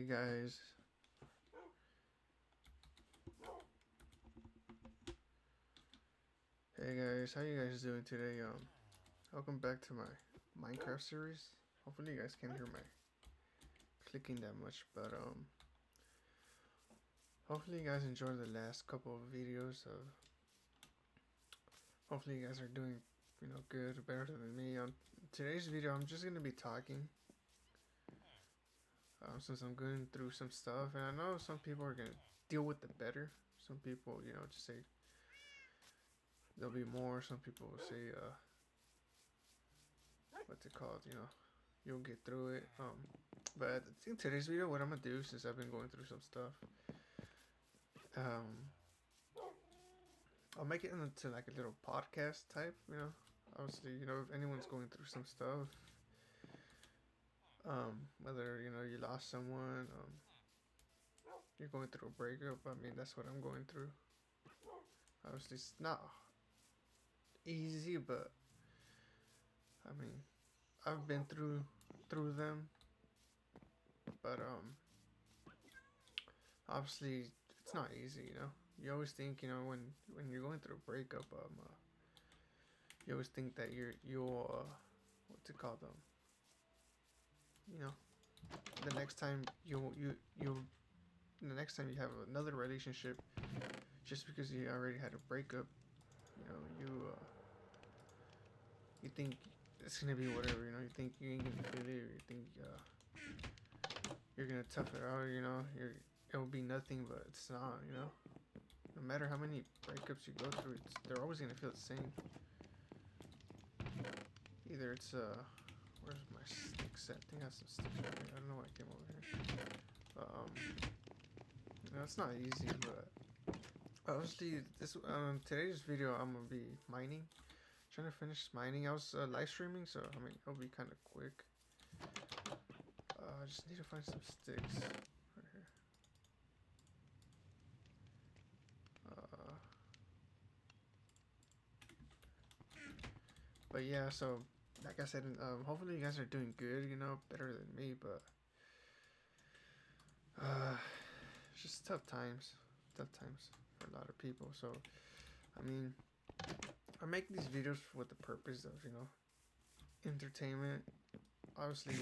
Hey guys, how you guys doing today? Welcome back to my Minecraft series. Hopefully you guys can't hear my clicking that much, but hopefully you guys enjoyed the last couple of videos of. Hopefully you guys are doing, good, better than me. On today's video, I'm just gonna be talking. Since I'm going through some stuff, and I know some people are gonna deal with it better. Some people, just say there'll be more. Some people will say, what's it called? You'll get through it. But I think today's video, what I'm gonna do, since I've been going through some stuff, um, I'll make it into like a little podcast type. Obviously, if anyone's going through some stuff, whether you lost someone, you're going through a breakup. I mean, that's what I'm going through. Obviously, it's not easy, but I mean, I've been through them, but obviously it's not easy. You always think, when you're going through a breakup, you always think that you'll what's it called, you know the next time the next time you have another relationship, just because you already had a breakup, you think it's gonna be whatever. You think you ain't gonna feel it, or you think you're gonna tough it out. It'll be nothing, but it's not. No matter how many breakups you go through, they're always gonna feel the same. Either it's where's my stick set? I think I have some sticks right here. I don't know why I came over here. It's not easy, but obviously today's video I'm gonna be mining. Trying to finish mining. I was live streaming, so I mean it'll be kind of quick. I just need to find some sticks right here. But yeah, so like I said, hopefully you guys are doing good. Better than me, but it's just tough times for a lot of people. So I mean, I make these videos with the purpose of entertainment. Obviously,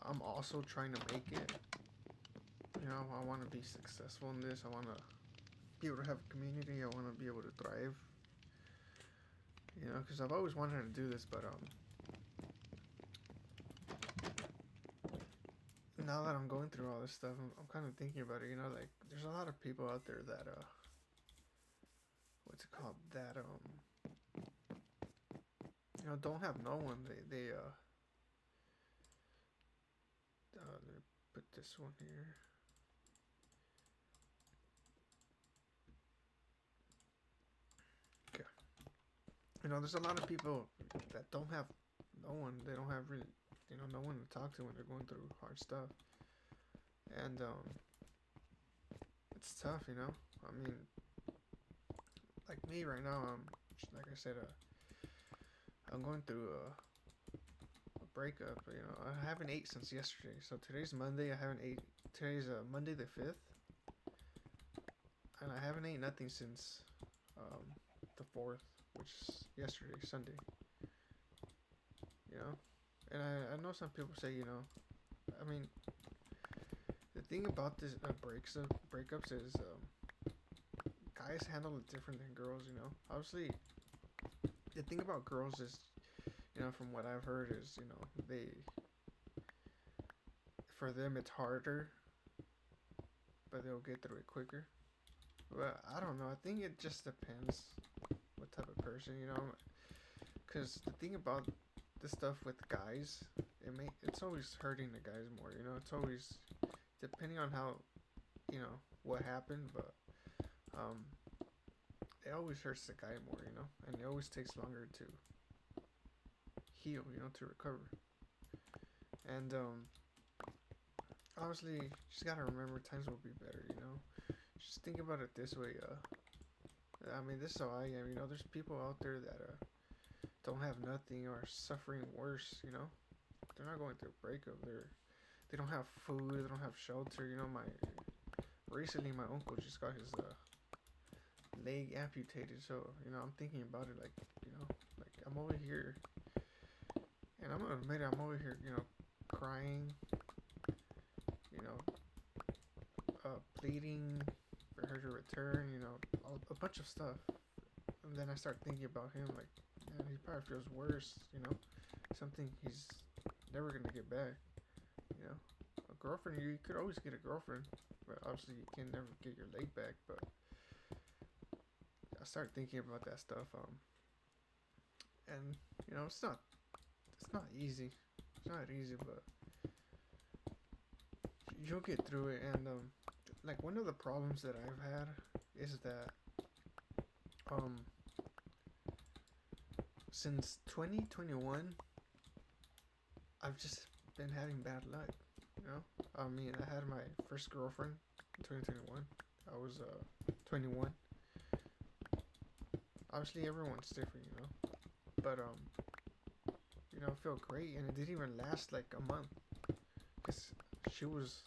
I'm also trying to make it. I want to be successful in this. I want to be able to have a community. I want to be able to thrive. Because I've always wanted to do this, but now that I'm going through all this stuff, I'm kind of thinking about it. Like there's a lot of people out there that what's it called? That don't have no one. They let me put this one here. Okay. There's a lot of people that don't have no one. They don't have really, no one to talk to when they're going through hard stuff. And it's tough. I mean, like me right now. Like I said, I'm going through a breakup. I haven't ate since yesterday. So today's Monday. I haven't ate. Today's Monday the 5th, and I haven't ate nothing since the 4th, which is yesterday, Sunday. And I know some people say, I mean, the thing about this breakups is guys handle it different than girls. Obviously, the thing about girls is, from what I've heard is, for them it's harder, but they'll get through it quicker. But I don't know. I think it just depends what type of person, because the thing about this stuff with guys, it's always hurting the guys more. It's always depending on how, what happened, but it always hurts the guy more. And it always takes longer to heal, to recover. And obviously, you just gotta remember times will be better. Just think about it this way. I mean, this is how I am. There's people out there that don't have nothing or are suffering worse. they're not going through a breakup. They don't have food. They don't have shelter. You know, my recently my uncle just got his leg amputated. So you know, I'm thinking about it like you know, like I'm over here, and I'm gonna admit I'm over here, you know, crying, you know, pleading for her to return. You know, a bunch of stuff. And then I start thinking about him, like, man, he probably feels worse, you know, something he's never gonna get back, you know. A girlfriend, you could always get a girlfriend, but obviously you can never get your leg back. But I start thinking about that stuff, and you know, it's not easy, it's not easy, but you'll get through it. And like one of the problems that I've had is that um since 2021 I've just been having bad luck. You know, I mean, I had my first girlfriend in 2021. I was 21. Obviously, everyone's different, you know. But you know, it felt great, and it didn't even last like a month. Cause she was,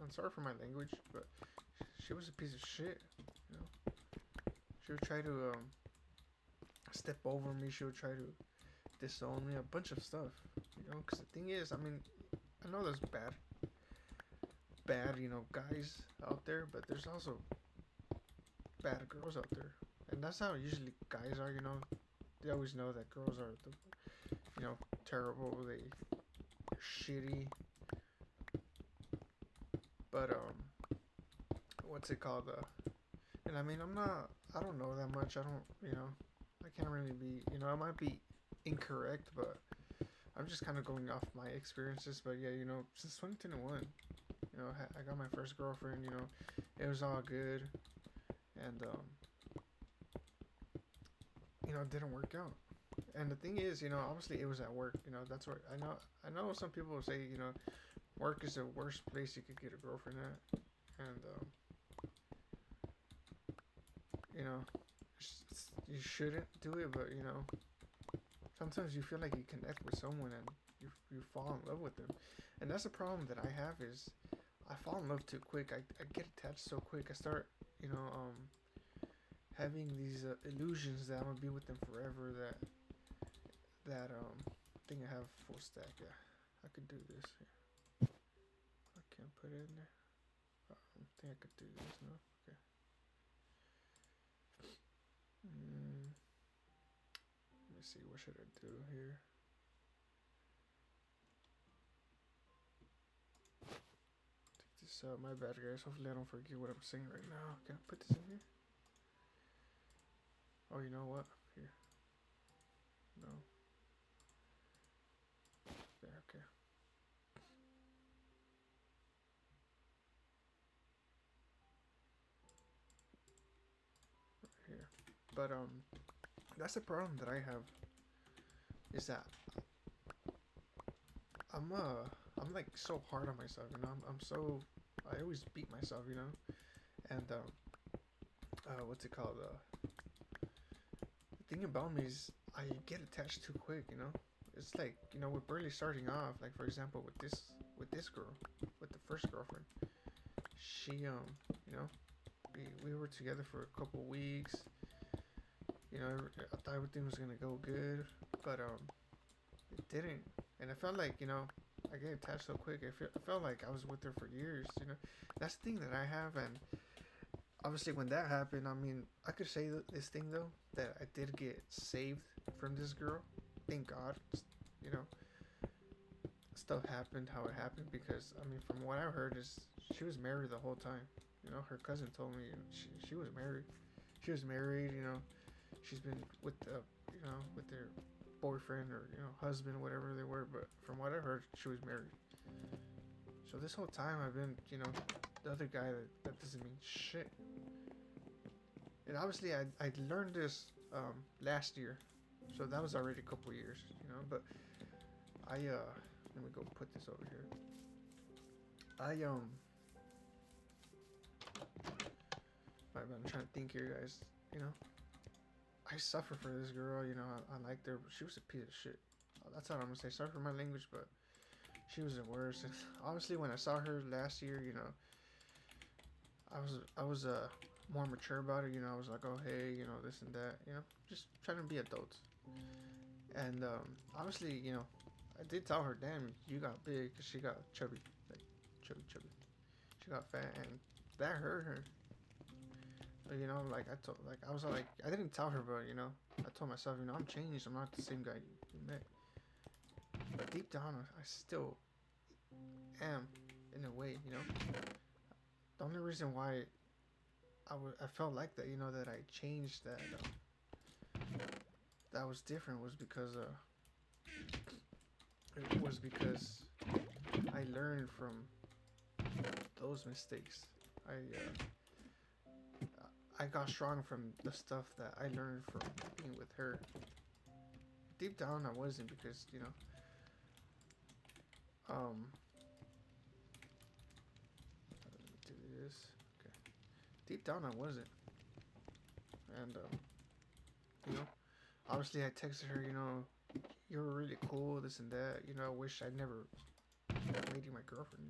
I'm sorry for my language, but she was a piece of shit. You know, she would try to step over me. She would try to disown me. A bunch of stuff. You know, cause the thing is, I mean, I know there's bad, you know, guys out there, but there's also bad girls out there, and that's how usually guys are. You know, they always know that girls are the, you know, terrible. They're shitty. But what's it called? And I mean, I don't know that much. I don't, you know, I can't really be, you know, I might be incorrect, but I'm just kind of going off my experiences. But yeah, you know, since 2021, you know, I got my first girlfriend. You know, it was all good, and you know, it didn't work out. And the thing is, you know, obviously it was at work. You know, that's where I know. I know some people will say, you know, work is the worst place you could get a girlfriend at, and you know, you shouldn't do it. But you know, sometimes you feel like you connect with someone and you fall in love with them, and that's the problem that I have is I fall in love too quick. I get attached so quick. I start, you know, having these illusions that I'm gonna be with them forever. That I think I have full stack. Yeah, I could do this. Here. I can't put it in there. I think I could do this. No. Okay. Let me see. What should I do here? Take this out. My bad, guys. Hopefully I don't forget what I'm saying right now. Can I put this in here? Oh, you know what? Here. No. There. Okay. Right here. But that's the problem that I have. Is that I'm like so hard on myself, you know. I'm so I always beat myself, you know. And what's it called? The thing about me is I get attached too quick, you know. It's like, you know, we're barely starting off. Like for example, with this girl, with the first girlfriend, she you know, we were together for a couple weeks. You know, I thought everything was gonna go good, but it didn't. And I felt like, you know, I get attached so quick. I felt like I was with her for years. You know, that's the thing that I have. And obviously, when that happened, I mean, I could say this thing though that I did get saved from this girl. Thank God. You know, stuff happened how it happened because I mean, from what I heard is she was married the whole time. You know, her cousin told me she was married. She was married. You know, she's been with you know, with their boyfriend or, you know, husband, whatever they were. But from what I heard, she was married. So this whole time I've been, you know, the other guy that doesn't mean shit. And obviously I learned this last year, so that was already a couple years, you know. But I let me go put this over here. I'm trying to think here, guys. You know, I suffer for this girl. You know, I liked her, but she was a piece of shit. That's all I'm gonna say. Sorry for my language, but She was the worst. And honestly, when I saw her last year, I was more mature about it. I was like, oh hey, this and that. Just trying to be adults. And obviously, I did tell her, damn, you got big, cause she got chubby, like chubby, chubby. She got fat, and that hurt her. Like I was like, I didn't tell her, but I told myself, I'm changed. I'm not the same guy you met. But deep down, I still am, in a way. The only reason why I felt like that, that I changed, that was different, was because I learned from those mistakes. I I got strong from the stuff that I learned from being with her. Deep down, I wasn't, because um do this. Okay. Deep down, I wasn't, and you know, obviously, I texted her, you were really cool, this and that. I wish I'd never made you my girlfriend.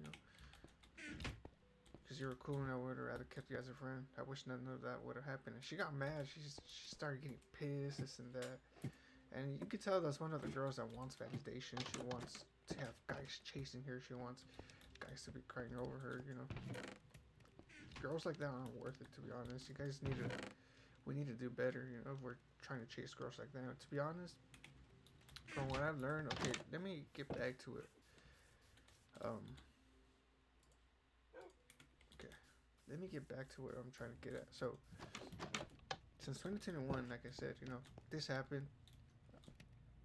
Because you were cool, and I would have rather kept you as a friend. I wish none of that would have happened. And she got mad. She started getting pissed, this and that. And you could tell that's one of the girls that wants validation. She wants to have guys chasing her. She wants guys to be crying over her. Girls like that aren't worth it, to be honest. You guys we need to do better. If we're trying to chase girls like that. To be honest, from what I've learned, okay, let me get back to it. Um, okay, let me get back to what I'm trying to get at. So, since 2021, like I said, this happened.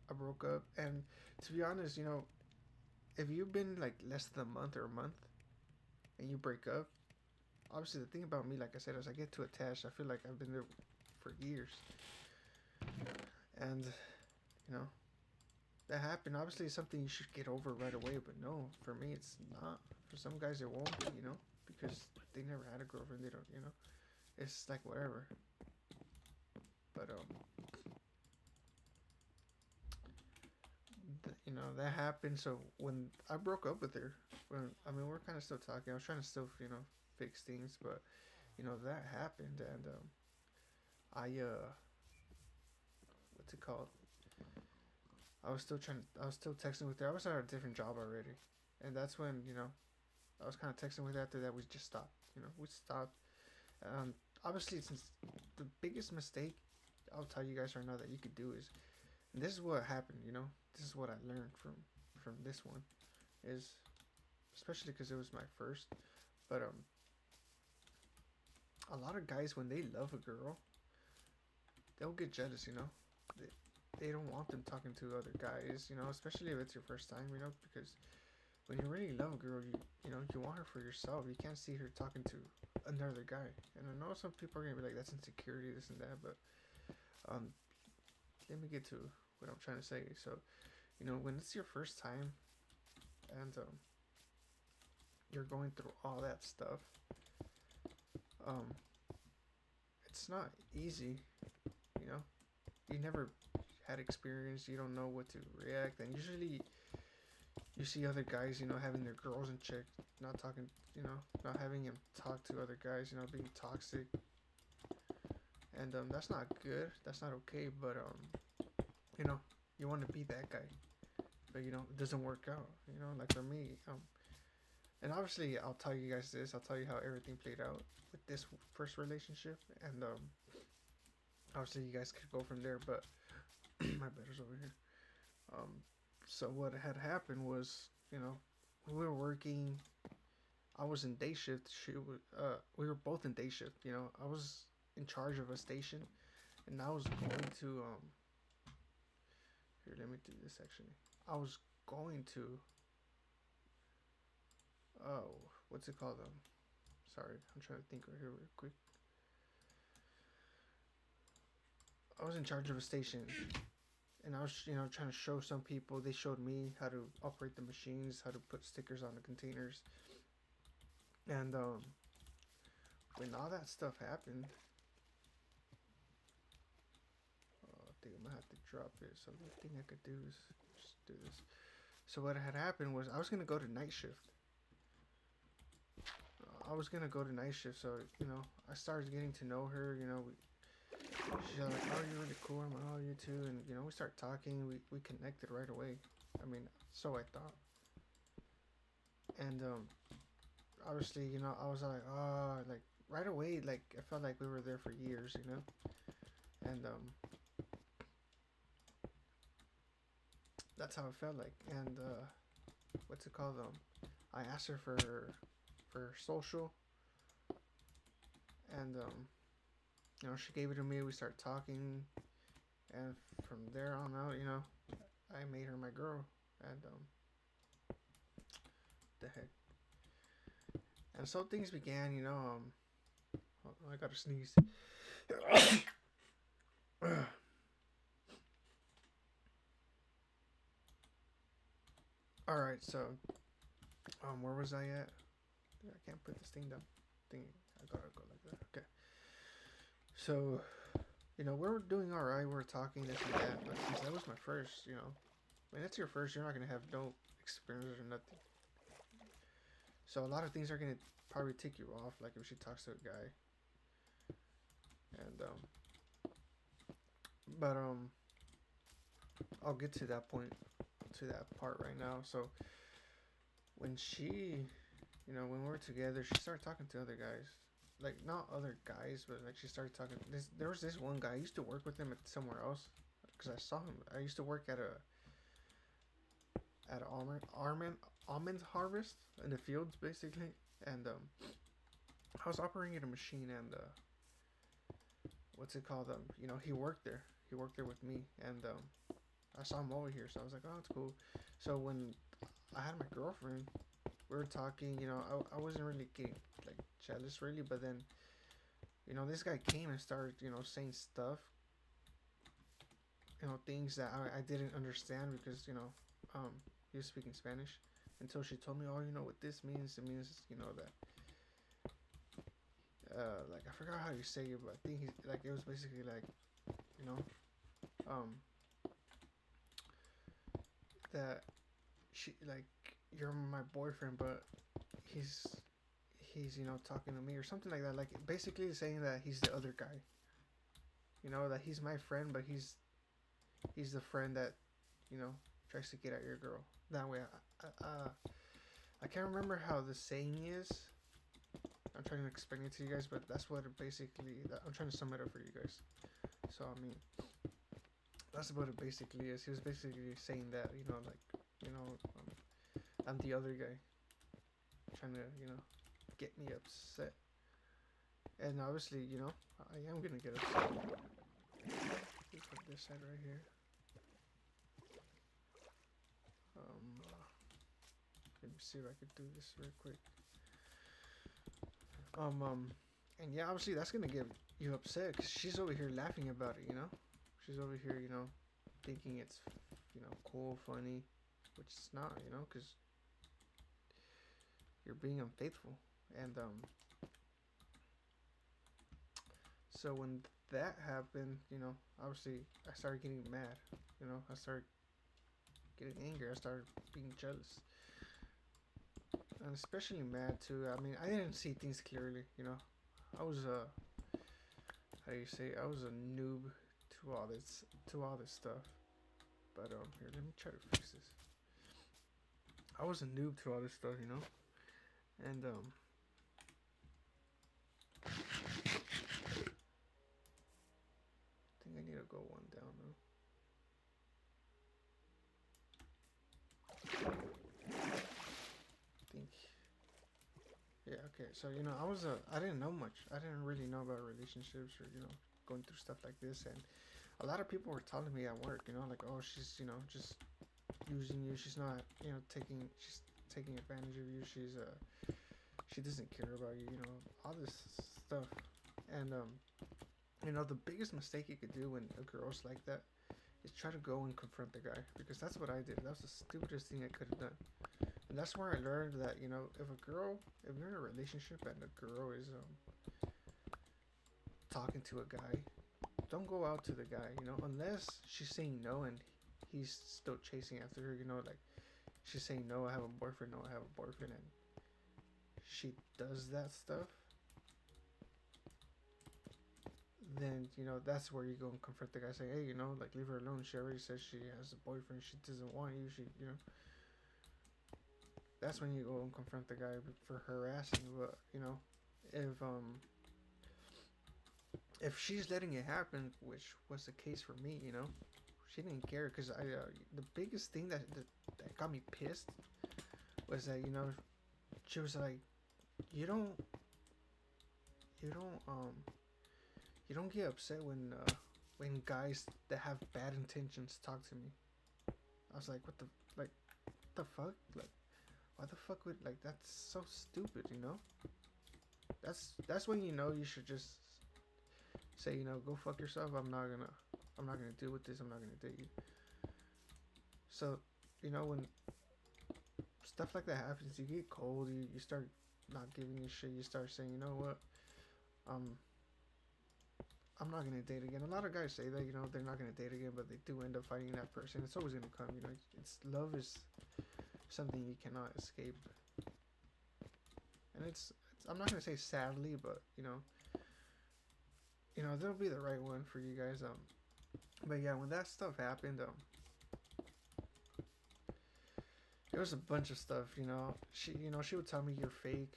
I broke up, and to be honest, if you've been like less than a month or a month, and you break up, obviously the thing about me, like I said, is I get too attached. I feel like I've been there for years, and you know that happened. Obviously, it's something you should get over right away, but no, for me, it's not. For some guys, it won't be, because they never had a girlfriend. They don't, It's like whatever. But that happened. So when I broke up with her, we're kind of still talking. I was trying to still, fix things, but that happened, and I what's it called? I was still texting with her. I was at a different job already, and that's when I was kind of texting with her. After that, we just stopped. We stopped. Um, Obviously, since the biggest mistake, I'll tell you guys right now that you could do is, and this is what happened. This is what I learned from this one, is especially because it was my first. But a lot of guys, when they love a girl, they'll get jealous. They don't want them talking to other guys. Especially if it's your first time. Because when you really love a girl, you want her for yourself. You can't see her talking to another guy. And I know some people are gonna be like, that's insecurity, this and that. But um, let me get to what I'm trying to say. So, when it's your first time, and you're going through all that stuff, um, it's not easy. You know, you never had experience. You don't know what to react, and usually you see other guys, having their girls in check, not talking, not having him talk to other guys, being toxic, and that's not good. That's not okay. But you want to be that guy, but it doesn't work out. Like for me, and obviously I'll tell you guys this. I'll tell you how everything played out with this first relationship, and obviously you guys could go from there. But my better's over here. Um, so what had happened was, we were working. I was in day shift. We were both in day shift. I was in charge of a station, and I was going to Here, let me do this actually. I was going to. Oh, what's it called? Sorry, I'm trying to think right here real quick. I was in charge of a station, and I was, trying to show some people. They showed me how to operate the machines, how to put stickers on the containers, and when all that stuff happened, I think I'm gonna have to drop it. So the thing I could do is just do this. So what had happened was I was gonna go to night shift. I was gonna go to night shift, so I started getting to know her. She's like, "Oh, you're really cool." I'm like, "Oh, you too." And we start talking. We connected right away. I mean, so I thought. And obviously, I was like, oh, like right away, like I felt like we were there for years. And that's how it felt like. And what's it called? I asked her for social, and she gave it to me. We started talking, and from there on out, I made her my girl, and the heck. And so things began. I gotta sneeze. All right, so where was I at? I can't put this thing down. I gotta go like that. Okay. So, we're doing all right. We're talking this and that, but since that was my first, when it's your first, you're not gonna have no experience or nothing. So a lot of things are gonna probably tick you off, like if she talks to a guy, and but I'll get to that point, to that part right now. So when she, when we were together, she started talking to other guys. Like not other guys, but like she started talking. There was this one guy. I used to work with him at somewhere else because I saw him. I used to work at almond harvest in the fields basically, and I was operating a machine, and what's it called? He worked there. He worked there with me, and I saw him over here, so I was like, oh, it's cool. So when I had my girlfriend, we were talking. I wasn't really getting like jealous really, but then this guy came and started saying stuff, things that I didn't understand because he was speaking Spanish until she told me, oh, what this means. It means that like I forgot how you say it, but I think he's like it was basically like you know um that she like you're my boyfriend, but he's he's talking to me or something like that. Like basically saying that he's the other guy. That he's my friend, but he's the friend that you know tries to get at your girl. That way, I can't remember how the saying is. I'm trying to explain it to you guys, but that's what it basically. I'm trying to sum it up for you guys. So I mean, that's what it basically is. He was basically saying that like I'm the other guy, trying to get me upset, and obviously I am gonna get upset. Let's put this side right here. Let me see if I could do this real quick. And yeah, obviously that's gonna get you upset because she's over here laughing about it. She's over here, thinking it's, cool, funny, which it's not, because you're being unfaithful. And so when that happened, obviously I started getting mad. I started getting angry. I started being jealous, and especially mad too. I mean, I didn't see things clearly. I was how do you say? I was a noob to all this stuff. But here, let me try to fix this. I was a noob to all this stuff, and I think I need to go one down though. I think yeah, okay. So I didn't know much. I didn't really know about relationships or going through stuff like this, and a lot of people were telling me at work, like, oh, she's just using you. She's not she's taking advantage of you. She doesn't care about you. All this stuff, and the biggest mistake you could do when a girl's like that is try to go and confront the guy, because that's what I did. That was the stupidest thing I could have done. And that's where I learned that if you're in a relationship and a girl is talking to a guy, don't go out to the guy, unless she's saying no and he's still chasing after her, like she's saying no, I have a boyfriend, no, I have a boyfriend, and she does that stuff, then that's where you go and confront the guy, saying, hey, like leave her alone. She already says she has a boyfriend. She doesn't want you. That's when you go and confront the guy for harassing. But if she's letting it happen, which was the case for me, she didn't care because the biggest thing that got me pissed was that she was like, you don't you don't you don't get upset when guys that have bad intentions talk to me. I was like, like what the fuck, like why the fuck would, like, that's so stupid, that's when you should just say, go fuck yourself. I'm not gonna deal with this. I'm not gonna date you. So when stuff like that happens, you get cold. You start not giving a shit. You start saying, you know what, um I'm not gonna date again. A lot of guys say that, they're not gonna date again, but they do end up finding that person. It's always gonna come. It's love is something you cannot escape, and I'm not gonna say sadly, but there'll be the right one for you guys. But yeah, when that stuff happened, there was a bunch of stuff. She would tell me you're fake.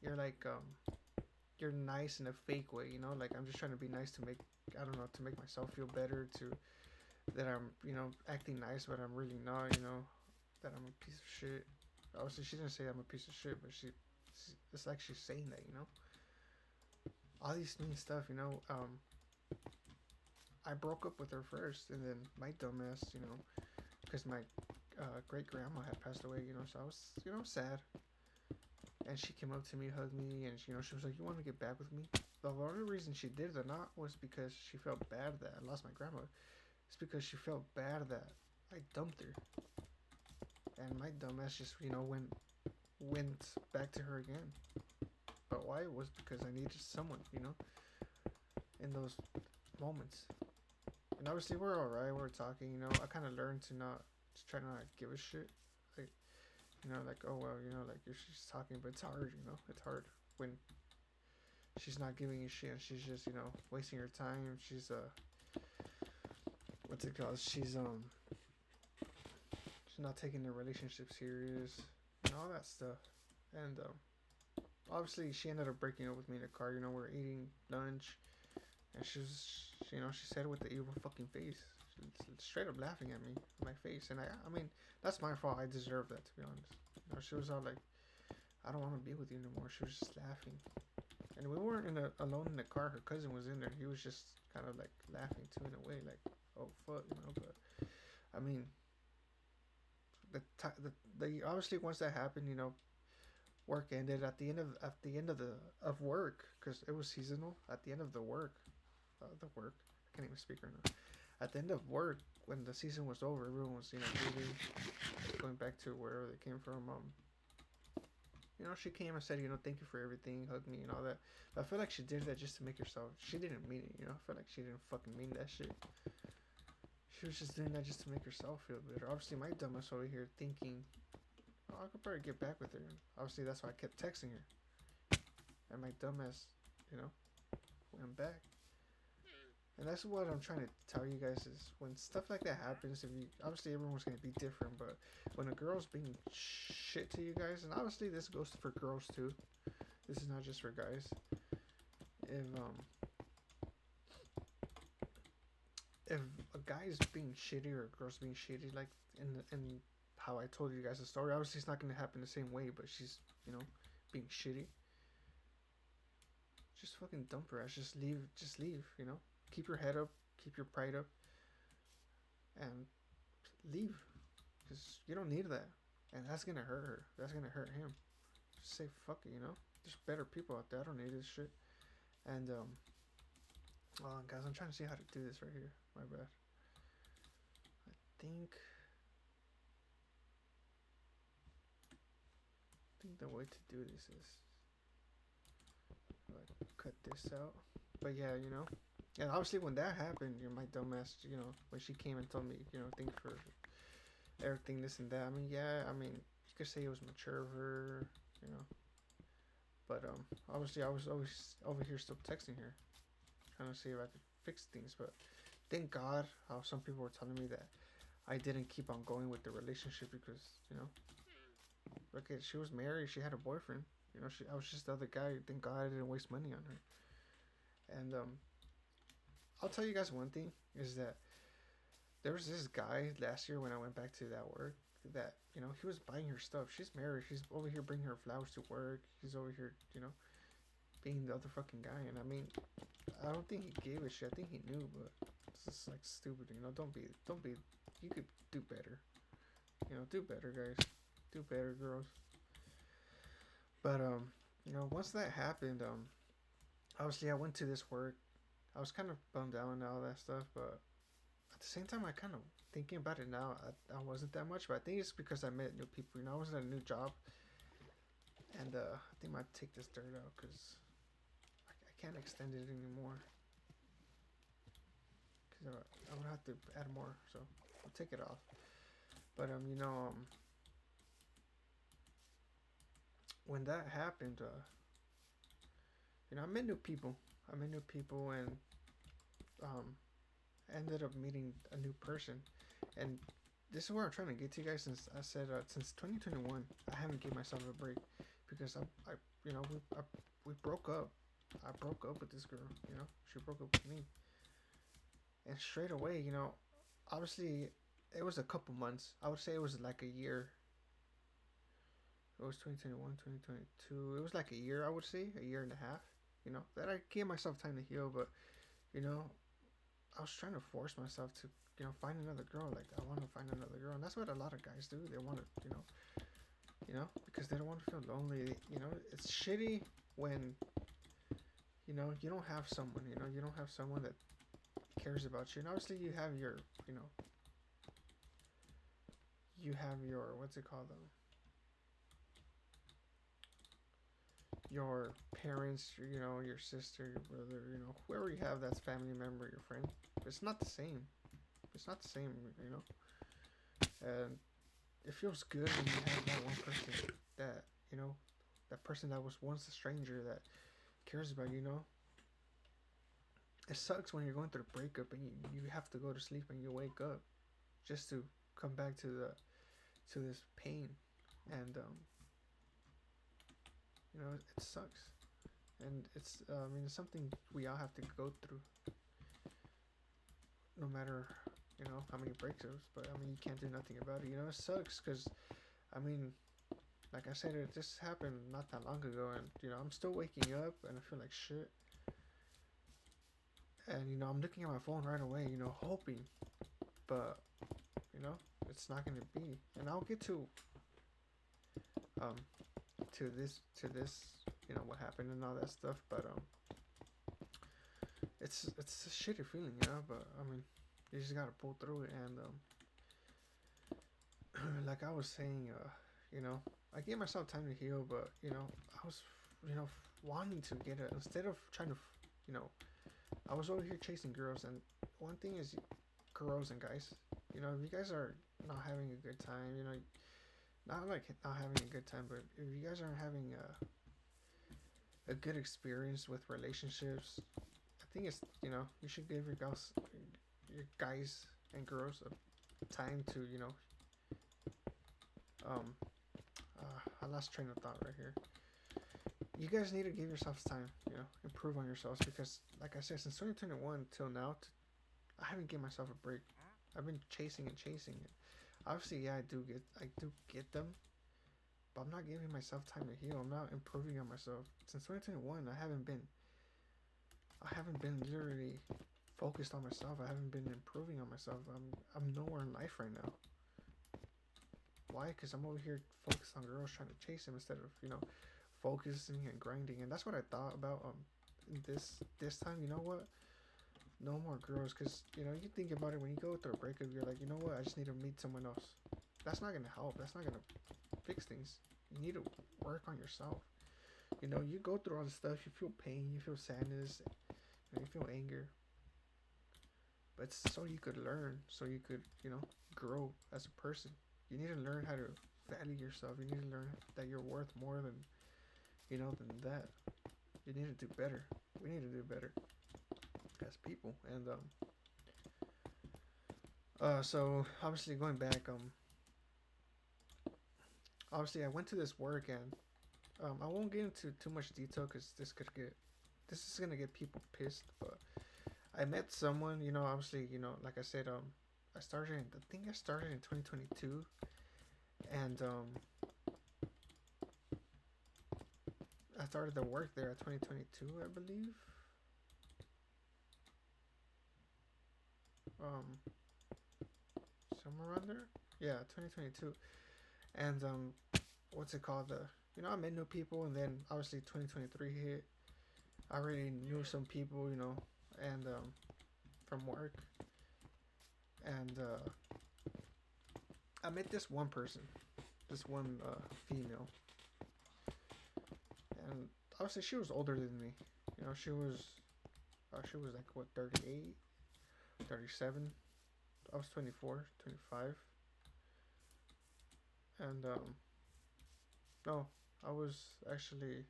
You're like you're nice in a fake way. Like I'm just trying to be nice to make, I don't know, to make myself feel better. To that I'm acting nice, but I'm really not. That I'm a piece of shit. Obviously, she didn't say I'm a piece of shit, but it's like she's saying that. All these mean stuff. I broke up with her first, and then my dumbass, because my great grandma had passed away, so I was, sad. And she came up to me, hugged me, and she was like, "You want to get back with me?" The only reason she did it or not was because she felt bad that I lost my grandma. It's because she felt bad that I dumped her, and my dumbass just, went back to her again. But why? It was because I needed someone, in those moments. And obviously we're alright. We're talking. I kind of learned to try not give a shit. Like, like, oh well, like if she's talking, but it's hard. It's hard when she's not giving you shit. And she's just, wasting her time. She's what's it called? She's not taking the relationship serious and all that stuff. And obviously she ended up breaking up with me in the car. We're eating lunch, and she said it with the evil fucking face, straight up laughing at me, my face. And I mean, that's my fault. I deserve that, to be honest. She was all like, "I don't want to be with you anymore." She was just laughing, and we weren't alone in the car. Her cousin was in there. He was just kind of like laughing too, in a way, like, "Oh fuck," But I mean, the obviously once that happened, work ended at the end of work, because it was seasonal. At the end of the work, I can't even speak right now. At the end of work, when the season was over, everyone was leaving, going back to wherever they came from. She came and said, thank you for everything, hugged me and all that. But I feel like she did that just to make herself. She didn't mean it. I feel like she didn't fucking mean that shit. She was just doing that just to make herself feel better. Obviously, my dumbass over here thinking, oh, I could probably get back with her. Obviously, that's why I kept texting her. And my dumbass, you know, went back. And that's what I'm trying to tell you guys is when stuff like that happens, if you obviously everyone's gonna be different, but when a girl's being shit to you guys, and obviously this goes for girls too. This is not just for guys. If if a guy is being shitty or a girl's being shitty, like in how I told you guys the story, obviously it's not gonna happen the same way, but she's being shitty. Just fucking dump her ass. Just leave. Just leave. Keep your head up. Keep your pride up. And leave. Because you don't need that. And that's gonna hurt her. That's gonna hurt him. Just say fuck it. There's better people out there. I don't need this shit. And hold on, guys. I'm trying to see how to do this right here. My bad. I think the way to do this is cut this out. But yeah, and obviously when that happened, my dumbass, when she came and told me, thank you for everything, this and that. I mean, yeah, I mean, you could say it was mature of her, you know, but obviously I was always over here still texting her, trying to see if I could fix things. But thank God, how some people were telling me that I didn't keep on going with the relationship because okay, she was married, she had a boyfriend. I was just the other guy. Thank God I didn't waste money on her. And I'll tell you guys one thing is that there was this guy last year when I went back to that work that he was buying her stuff. She's married. She's over here bringing her flowers to work. He's over here, being the other fucking guy. And I mean, I don't think he gave a shit. I think he knew, but it's just like stupid. Don't be. You could do better. Do better, guys. Do better, girls. But once that happened, obviously I went to this work. I was kind of bummed out and all that stuff, but at the same time, I kind of thinking about it now, I wasn't that much. But I think it's because I met new people. I was at a new job, and I think I might take this dirt out because I can't extend it anymore. Because I'm gonna have to add more, so I'll take it off. But when that happened, I met new people. I met new people, and um, ended up meeting a new person. And this is where I'm trying to get to you guys. Since I said since 2021, I haven't given myself a break because I we broke up. I broke up with this girl. She broke up with me, and straight away, obviously, it was a couple months. I would say it was like a year. It was 2021, 2022. It was like a year, I would say, a year and a half. That I gave myself time to heal, but you know, I was trying to force myself to, find another girl. Like I want to find another girl, and that's what a lot of guys do. They want to, because they don't want to feel lonely. It's shitty when, you don't have someone. You don't have someone that cares about you. And obviously, you have your what's it called though? Your parents, your sister, your brother, whoever you have that's family member, your friend. It's not the same. It's not the same, And it feels good when you have that one person that that person that was once a stranger that cares about you. It sucks when you're going through a breakup and you have to go to sleep and you wake up just to come back to this pain, and it sucks, and it's I mean it's something we all have to go through, no matter how many breakups. But I mean you can't do nothing about it. It sucks because I mean like I said, it just happened not that long ago, and I'm still waking up and I feel like shit. And I'm looking at my phone right away, hoping, but you know, it's not gonna be. And I'll get um to this, what happened and all that stuff. But it's a shitty feeling, But I mean, you just gotta pull through it. And like I was saying, I gave myself time to heal, but I was, wanting to get it instead of trying to, you know, I was over here chasing girls. And one thing is, girls and guys, if you guys are not having a good time, not like not having a good time, but if you guys aren't having a good experience with relationships, I think it's you should give your guys and girls a time to um I lost train of thought right here. You guys need to give yourselves time, improve on yourselves because, like I said, since 2021 till now, I haven't given myself a break. I've been chasing and chasing it. Obviously, yeah, I do get them, but I'm not giving myself time to heal. I'm not improving on myself. Since 2021, I haven't been literally focused on myself. I haven't been improving on myself. I'm nowhere in life right now. Why? Because I'm over here focused on girls trying to chase them instead of focusing and grinding. And that's what I thought about this time. You know what? No more girls, because you think about it when you go through a breakup. You're like, you know what? I just need to meet someone else. That's not gonna help. That's not gonna fix things. You need to work on yourself. You go through all this stuff. You feel pain. You feel sadness. You feel anger. But it's so you could learn. So you could grow as a person. You need to learn how to value yourself. You need to learn that you're worth more than than that. You need to do better. We need to do better as people. And so obviously going back, obviously I went to this work and I won't get into too much detail because this is gonna get people pissed. But I met someone, obviously, like I said, I think I started in 2022, and I started to work there at 2022, I believe. Um, Somewhere around there. Yeah, 2022. And what's it called? I met new people, and then obviously 2023 hit. I already knew some people, and from work, and I met this one person, this one female, and obviously she was older than me. She was like what 38, 37. I was 24, 25, and no, I was actually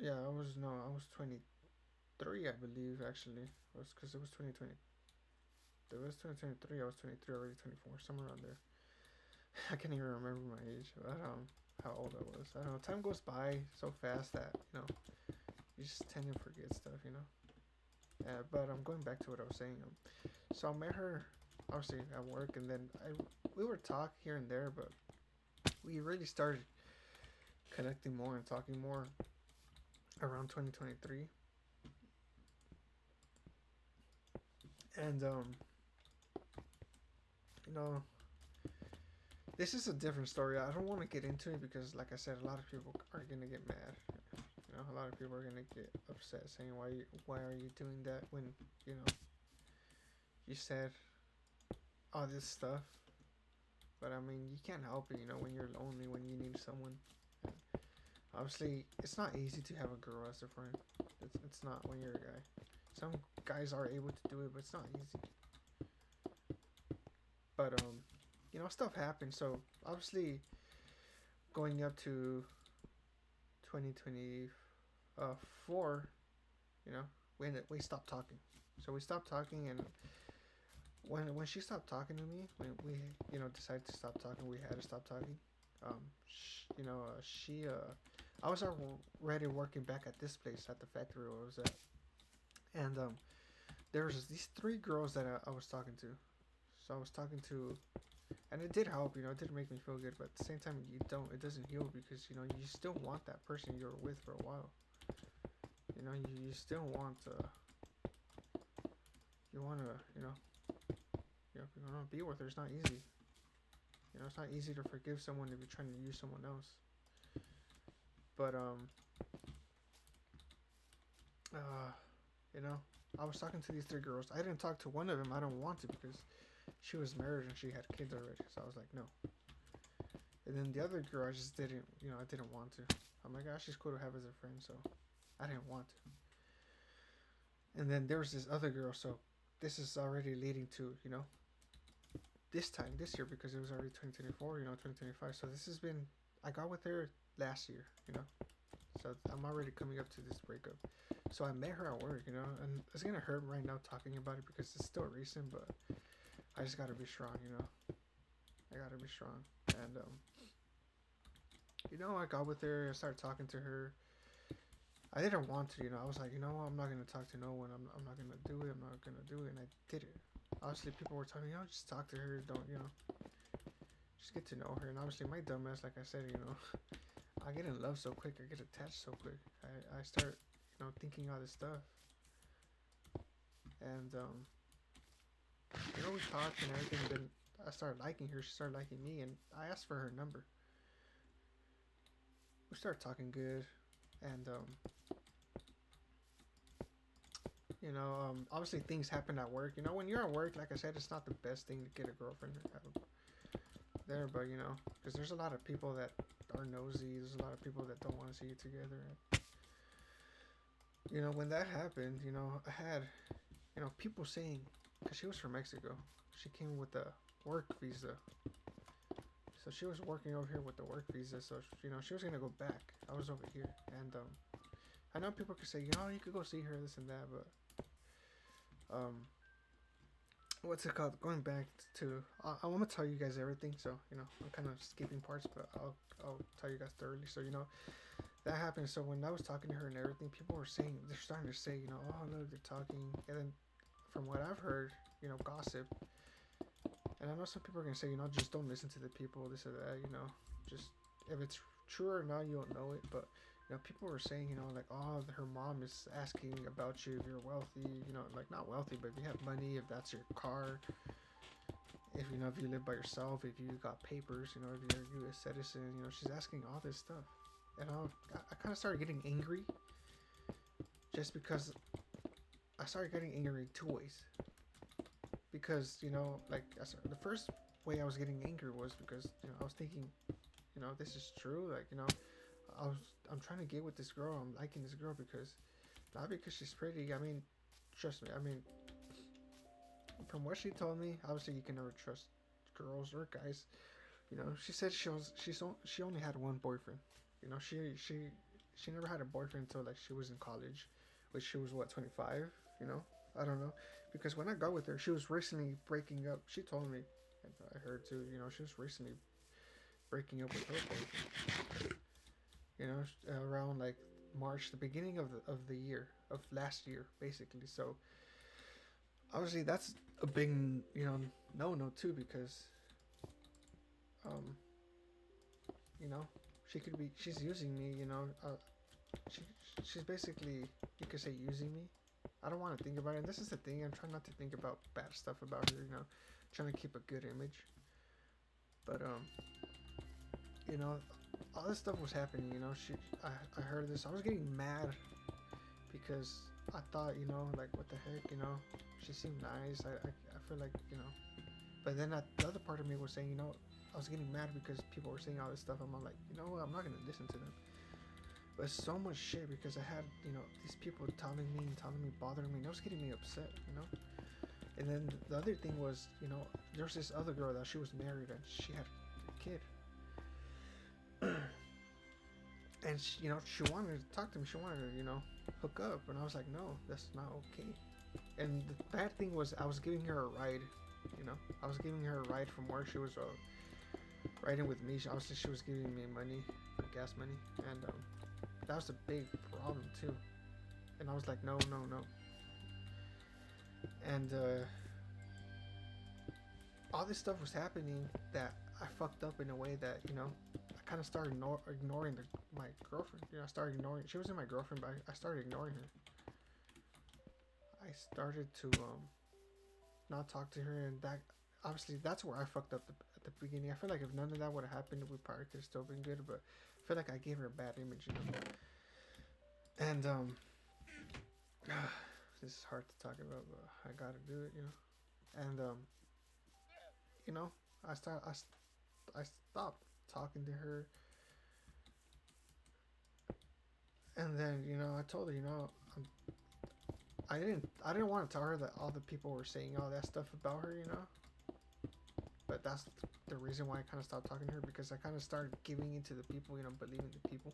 yeah, I was no, I was 23, I believe actually. It was because it was 2020. It was 2023. I was 23 already, 24, somewhere around there. I can't even remember my age. But how old I was. I don't know. Time goes by so fast that you just tend to forget stuff. But I'm going back to what I was saying. So I met her obviously at work, and then we were talk here and there, but we really started connecting more and talking more around 2023. And you know, this is a different story. I don't want to get into it because, like I said, a lot of people are gonna get mad. A lot of people are gonna get upset, saying why are you doing that when you know you said all this stuff. But I mean, you can't help it. When you're lonely, when you need someone. Obviously, it's not easy to have a girl as a friend. It's not when you're a guy. Some guys are able to do it, but it's not easy. But stuff happens. So obviously, going up to 2024, we stopped talking. So we stopped talking, and when she stopped talking to me, when we decided to stop talking, we had to stop talking. She I was already working back at this place at the factory where I was at, and there was these three girls that I was talking to. So I was talking to, and it did help. It did make me feel good, but at the same time, it doesn't heal because you still want that person you were with for a while. You still want you want to you want to be with her. It's not easy. It's not easy to forgive someone if you're trying to use someone else. But uh, you know, I was talking to these three girls. I didn't talk to one of them. I don't want to because she was married and she had kids already. So I was like, no. And then the other girl, I just didn't, I didn't want to. I'm like, ah, she's cool to have as a friend, so I didn't want to. And then there was this other girl, so this is already leading to, this year because it was already 2024, 2025. So this has been, I got with her last year, So I'm already coming up to this breakup. So I met her at work, and it's gonna hurt right now talking about it because it's still recent, but I just gotta be strong, I gotta be strong. And I got with her, I started talking to her. I didn't want to, I was like, I'm not gonna talk to no one. I'm not gonna do it. I'm not gonna do it, and I did it. Obviously, people were telling me, just talk to her. Don't, just get to know her. And obviously, my dumbass, like I said, I get in love so quick. I get attached so quick. I start, thinking all this stuff. And, we talked and everything. Then I started liking her. She started liking me. And I asked for her number. We started talking good. And, obviously things happen at work. When you're at work, like I said, it's not the best thing to get a girlfriend there. But, because there's a lot of people that are nosy. There's a lot of people that don't want to see you together. When that happened, I had, people saying, because she was from Mexico. She came with a work visa, so she was working over here with the work visa. So she was gonna go back. I was over here, and I know people could say, you could go see her, this and that, but what's it called? Going back to, I want to tell you guys everything. So I'm kind of skipping parts, but I'll tell you guys thoroughly. So that happened. So when I was talking to her and everything, people were saying, they're starting to say, oh look, they're talking, and then from what I've heard, gossip. And I know some people are gonna say, just don't listen to the people, this or that, just if it's true or not, you don't know it. But people were saying, like, oh, her mom is asking about you if you're wealthy, like not wealthy, but if you have money, if that's your car, if you live by yourself, if you got papers, if you're a U.S. citizen, she's asking all this stuff, and I kind of started getting angry, just because I started getting angry two ways. Because like the first way I was getting angry was because I was thinking, this is true. Like I'm trying to get with this girl. I'm liking this girl because not because she's pretty. I mean, trust me. I mean, from what she told me, obviously you can never trust girls or guys. She said she only had one boyfriend. She never had a boyfriend until like she was in college, which she was what 25. I don't know, because when I got with her, she was recently breaking up. She told me, and I heard too. She was recently breaking up with her boyfriend. Around like March, the beginning of the year of last year, basically. So obviously that's a big no too, because um you know she's using me. She she's basically, you could say, using me. I don't want to think about it. And this is the thing. I'm trying not to think about bad stuff about her. Trying to keep a good image. But you know, all this stuff was happening. I heard this. I was getting mad because I thought, like, what the heck, she seemed nice. I feel like, But then the other part of me was saying, I was getting mad because people were saying all this stuff. I'm like, what? I'm not gonna listen to them. But so much shit because I had, these people telling me, bothering me, and it was getting me upset. And then the other thing was, there's this other girl that she was married and she had a kid. And she wanted to talk to me. She wanted to, hook up. And I was like, no, that's not okay. And the bad thing was I was giving her a ride. I was giving her a ride from where she was riding with me. Obviously, she was giving me money, gas money. And that was a big problem too. And I was like, no, no, no. And all this stuff was happening that I fucked up in a way that, I kind of started ignoring my girlfriend. I started ignoring. She wasn't my girlfriend, but I started ignoring her. I started to not talk to her, and that obviously that's where I fucked up at the beginning. I feel like if none of that would have happened, we probably could have still been good. But I feel like I gave her a bad image. And this is hard to talk about, but I gotta do it. And you know, I stopped talking to her, and then I told her, I didn't want to tell her that all the people were saying all that stuff about her. But that's the reason why I kind of stopped talking to her, because I kind of started giving into the people, believing the people.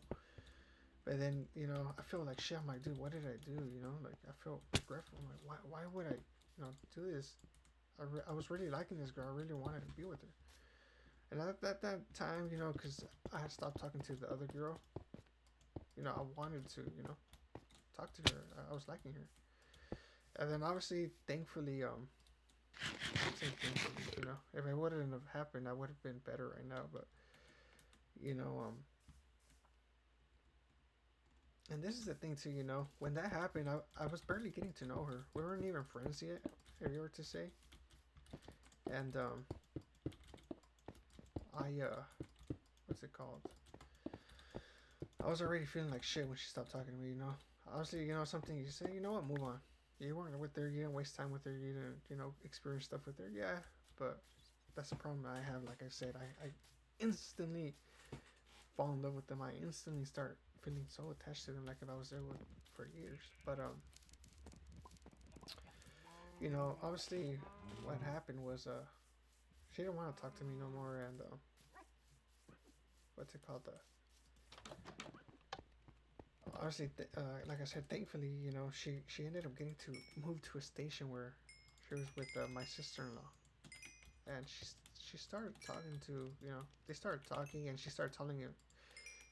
But then, I feel like shit. I'm like, dude, what did I do? Like I feel regretful. I'm like, why would I, do this? I was really liking this girl. I really wanted to be with her. And at that time, because I had stopped talking to the other girl, I wanted to, talk to her. I was liking her. And then obviously, thankfully, if it wouldn't have happened, I would have been better right now. But you know, and this is the thing too. When that happened, I was barely getting to know her. We weren't even friends yet, if you were to say. And what's it called? I was already feeling like shit when she stopped talking to me. Obviously, something you say, what, move on. You weren't with her. You didn't waste time with her. You didn't, experience stuff with her. Yeah, but that's the problem I have. Like I said, I instantly fall in love with them. I instantly start feeling so attached to them, like if I was there for years. But Obviously, what happened was she didn't want to talk to me no more, and what's it called? Obviously, like I said, thankfully, she ended up getting to move to a station where she was with my sister-in-law, and she started talking to they started talking, and she started telling him.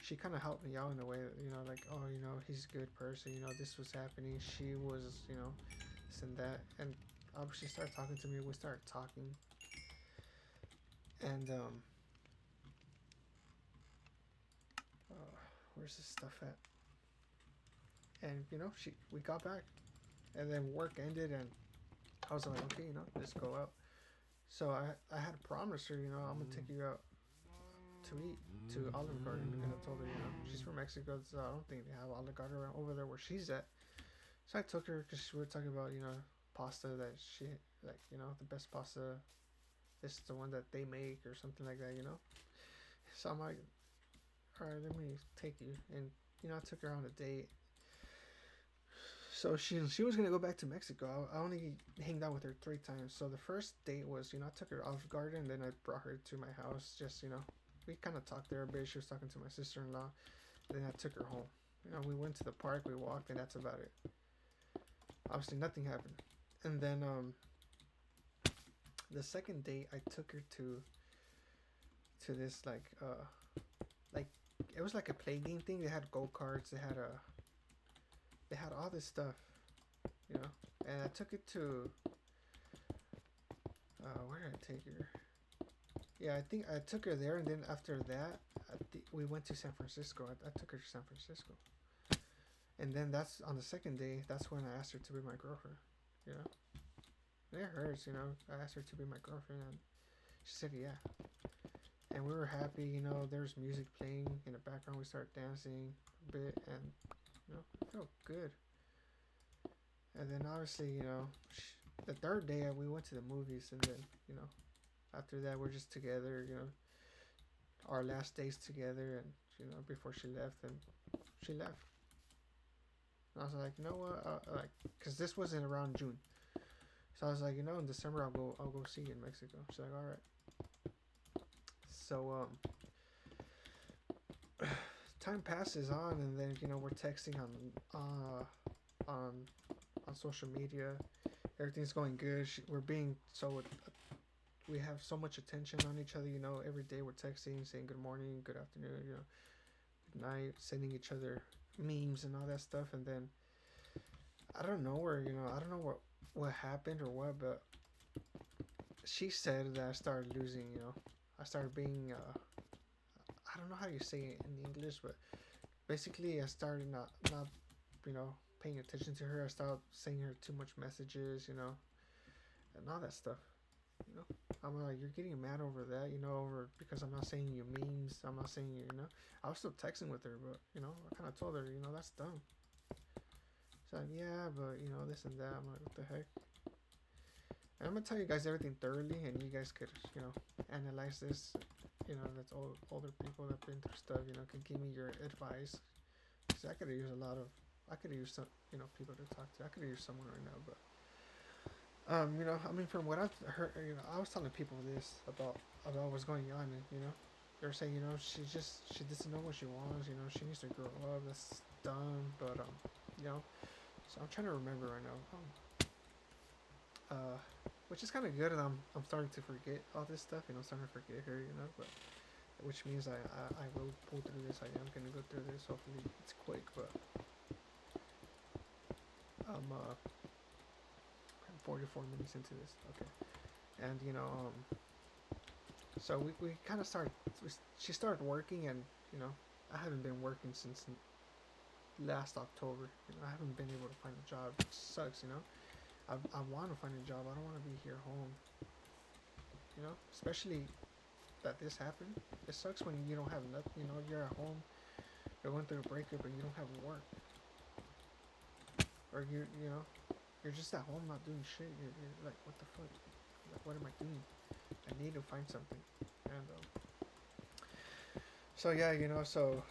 She kind of helped me out in a way that, like, oh, he's a good person, this was happening, she was, this and that, and she started talking to me, we started talking, and where's this stuff at? And we got back, and then work ended, and I was like, okay, let's go out. So I had promised her, I'm gonna take you out to eat to Olive Garden, and I told her, she's from Mexico, so I don't think they have Olive Garden over there where she's at. So I took her because we were talking about pasta that she like, the best pasta is the one that they make or something like that. So I'm like, all right, let me take you, and I took her on a date. So she was gonna go back to Mexico. I only hanged out with her 3 times. So the first date was, I took her to Olive Garden, then I brought her to my house. Just we kind of talked there a bit. She was talking to my sister-in-law. Then I took her home. We went to the park, we walked, and that's about it. Obviously, nothing happened. And then the second date, I took her to this like it was like a play game thing. They had go karts. They had all this stuff, you know. And I took it to where did I take her? Yeah, I think I took her there, and then after that, we went to San Francisco. I took her to San Francisco, and then that's on the second day. That's when I asked her to be my girlfriend. You know, and it hurts. I asked her to be my girlfriend, and she said yeah. And we were happy. There's music playing in the background. We started dancing a bit, and it felt good. And then obviously, the third day we went to the movies, and then after that we're just together. Our last days together, and before she left, and she left. And I was like, you know what, like, cause this wasn't around June, so I was like, in December I'll go see you in Mexico. She's like, all right. So time passes on, and then we're texting on on social media. Everything's going good. We're being so we have so much attention on each other. Every day we're texting, saying good morning, good afternoon, good night, sending each other memes and all that stuff. And then I don't know where I don't know what happened or what, but she said that I started losing. I started being I don't know how you say it in English, but basically I started not paying attention to her. I started sending her too much messages, and all that stuff. You know, I'm like, you're getting mad over that, over because I'm not sending you memes. I'm not saying I was still texting with her, but I kind of told her, that's dumb. She's like, yeah, but this and that. I'm like, what the heck? And I'm gonna tell you guys everything thoroughly, and you guys could, analyze this. That's older people that've been through stuff. Can give me your advice. Cause I could use I could use some, people to talk to. I could use someone right now, but I mean, from what I've heard, I was telling people this about what's going on, and they're saying, she doesn't know what she wants. She needs to grow up. That's dumb, but you know, so I'm trying to remember right now. Which is kind of good, and I'm starting to forget all this stuff. I'm starting to forget her. But which means I will pull through this. I am gonna go through this. Hopefully it's quick, but I'm 44 minutes into this. Okay, and so we kind of started. She started working, and I haven't been working since last October. I haven't been able to find a job. It sucks. I want to find a job. I don't want to be here home. Especially that this happened. It sucks when you don't have nothing. You're at home. You're going through a breakup, and you don't have work, or you're just at home not doing shit. You're like, what the fuck? Like, what am I doing? I need to find something. And so yeah, so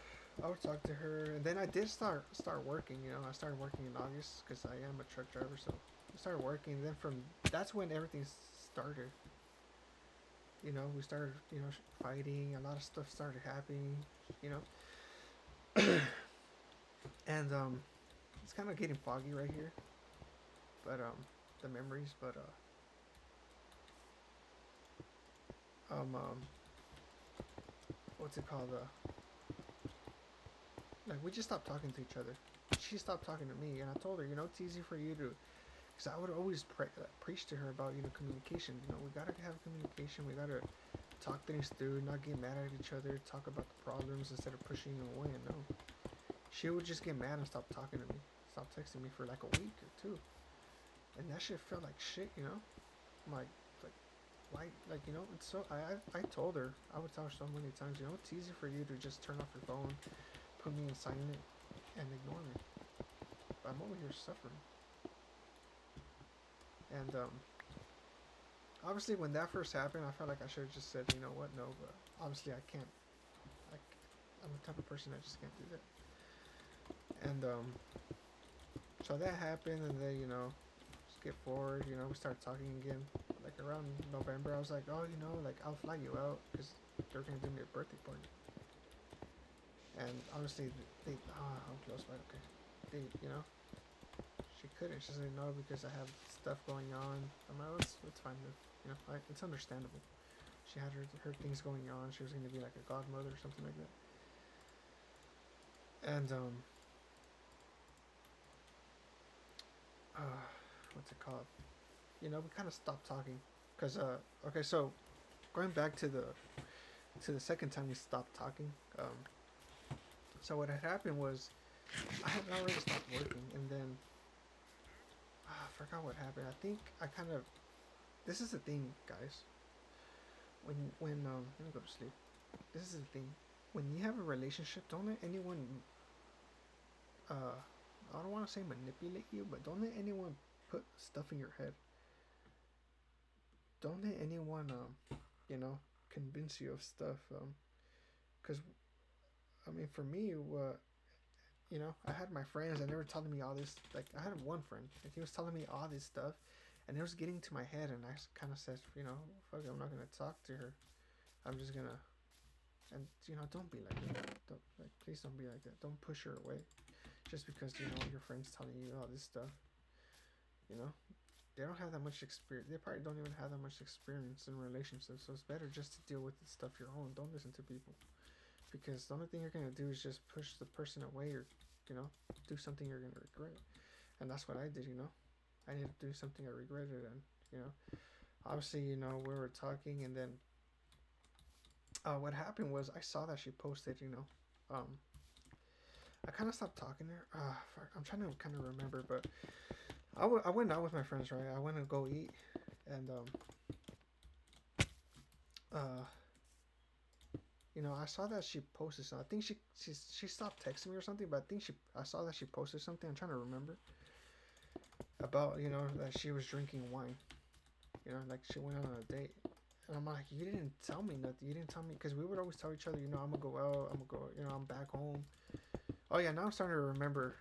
I would talk to her, and then I did start working. I started working in August because I am a truck driver, so We started working. Then from that's when everything started. You know, we started, fighting. A lot of stuff started happening. You know, and it's kind of getting foggy right here. But the memories. But um, what's it called? Like we just stopped talking to each other. She stopped talking to me, and I told her, it's easy for you to, because I would always preach to her about communication. We gotta have communication. We gotta talk things through, not get mad at each other, talk about the problems instead of pushing them away. No, she would just get mad and stop talking to me, stop texting me for like a week or two, and that shit felt like shit. I'm like why, like, it's so I told her, I would tell her so many times, it's easy for you to just turn off your phone, put me in silent, and ignore me. But I'm over here suffering. And obviously, when that first happened, I felt like I should have just said, you know what, no. But obviously, I can't. Like, I'm the type of person that just can't do that. And so that happened, and then skip forward. We started talking again. Like around November, I was like, oh, like I'll fly you out because they're gonna do me a birthday party. And obviously, I'm close by. Okay, they, she couldn't. She said no because I have stuff going on. I'm like, oh, it's fine. It's understandable. She had her things going on. She was going to be like a godmother or something like that. And what's it called? We kind of stopped talking because okay, so going back to the second time we stopped talking. So what had happened was I had already stopped working, and then I forgot what happened. I think I kind of, this is the thing, guys. When let me go to sleep. This is the thing. When you have a relationship, don't let anyone I don't want to say manipulate you, but don't let anyone put stuff in your head. Don't let anyone you know convince you of stuff. Because I mean, for me, I had my friends and they were telling me all this. Like, I had one friend and he was telling me all this stuff, and it was getting to my head, and I kind of said, fuck it, I'm not gonna talk to her. I'm just gonna, and don't be like that. Don't, like, please don't be like that. Don't push her away just because your friends telling you all this stuff. You know, they don't have that much experience. They probably don't even have that much experience in relationships. So it's better just to deal with the stuff your own. Don't listen to people, because the only thing you're gonna do is just push the person away, or you know, do something you're gonna regret. And that's what I did. I didn't do something I regretted, and obviously, we were talking, and then what happened was I saw that she posted. I kind of stopped talking to her. I'm trying to kind of remember, but I went out with my friends, right? I went to go eat, and uh, I saw that she posted something. I think she stopped texting me or something, but I saw that she posted something. I'm trying to remember about that she was drinking wine. Like she went on a date, and I'm like, you didn't tell me nothing. You didn't tell me, because we would always tell each other, I'm gonna go out. I'm gonna go. I'm back home. Oh yeah, now I'm starting to remember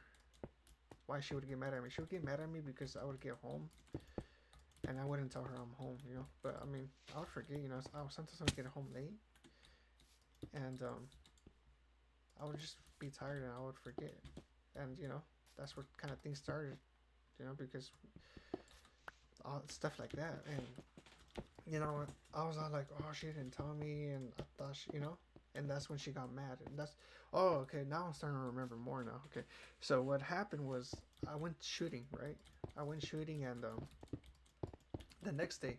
why she would get mad at me. She would get mad at me because I would get home and I wouldn't tell her I'm home. But I mean, I would forget. Sometimes I would get home late, and I would just be tired and I would forget. And that's where kind of things started. Because all stuff like that, and I was all like, oh, she didn't tell me, and I thought and that's when she got mad, and that's, oh, okay, now I'm starting to remember more now. Okay, so what happened was I went shooting, right? I went shooting, and the next day,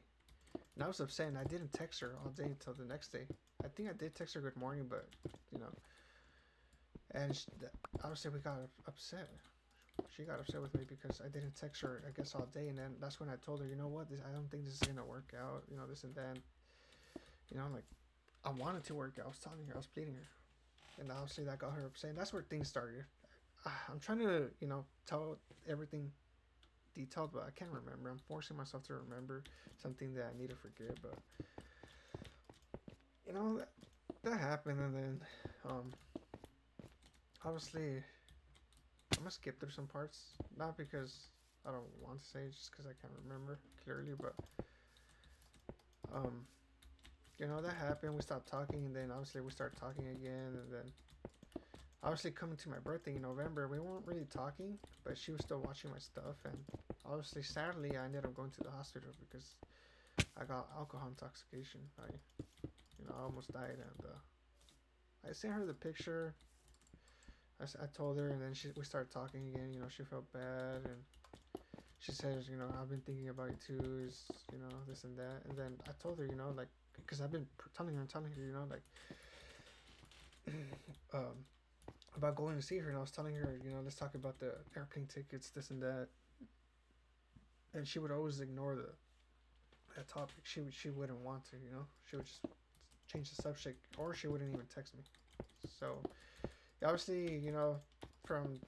and I was upset, and I didn't text her all day until the next day. I think I did text her good morning, but you know, and obviously we got upset. She got upset with me because I didn't text her, I guess, all day, and then that's when I told her, I don't think this is gonna work out, this and that. I'm like, I wanted to work out. I was telling her, I was pleading her, and obviously that got her upset. And that's where things started. I'm trying to, tell everything detailed, but I can't remember. I'm forcing myself to remember something that I need to forget. But that happened, and then obviously I'm gonna skip through some parts, not because I don't want to say it just because I can't remember clearly, but um, that happened. We stopped talking, and then obviously we started talking again, and then obviously coming to my birthday in November, we weren't really talking, but she was still watching my stuff, and obviously, sadly, I ended up going to the hospital because I got alcohol intoxication. I almost died, and I sent her the picture. I told her, and then we started talking again. She felt bad, and she says, I've been thinking about you too, is, this and that. And then I told her, like, because I've been telling her and telling her, like, um, about going to see her, and I was telling her, let's talk about the airplane tickets, this and that. And she would always ignore that topic. She wouldn't want to, she would just change the subject, or she wouldn't even text me. So obviously, from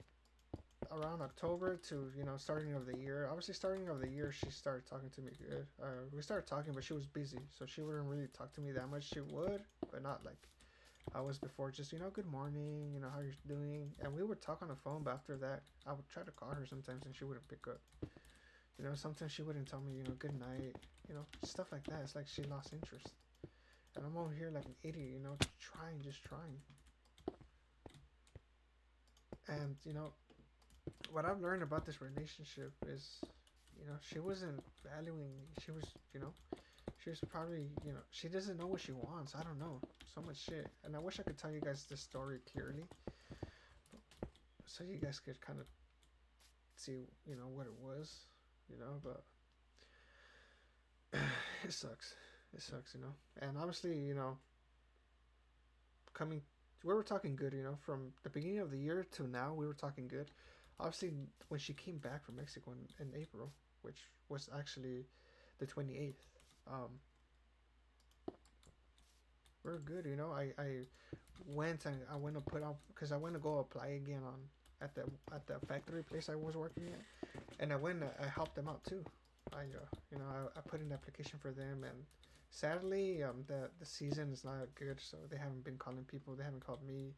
around October to starting of the year. Obviously, starting of the year, she started talking to me good. We started talking, but she was busy, so she wouldn't really talk to me that much. She would, but not like I was before. Just good morning, how you're doing, and we would talk on the phone. But after that, I would try to call her sometimes, and she wouldn't pick up. Sometimes she wouldn't tell me, good night, stuff like that. It's like she lost interest, and I'm over here like an idiot, just trying. And what I've learned about this relationship is, she wasn't valuing me. She was probably, she doesn't know what she wants. I don't know. So much shit. And I wish I could tell you guys this story clearly, so you guys could kind of see, what it was, but it sucks. It sucks. And obviously, coming, we were talking good, from the beginning of the year to now, we were talking good. Obviously, when she came back from Mexico in April, which was actually the 28th, we are good. I went and I went to put up because I went to go apply again on at the factory place I was working at, and I went. I helped them out too. I put in an application for them, and sadly, the season is not good, so they haven't been calling people. They haven't called me,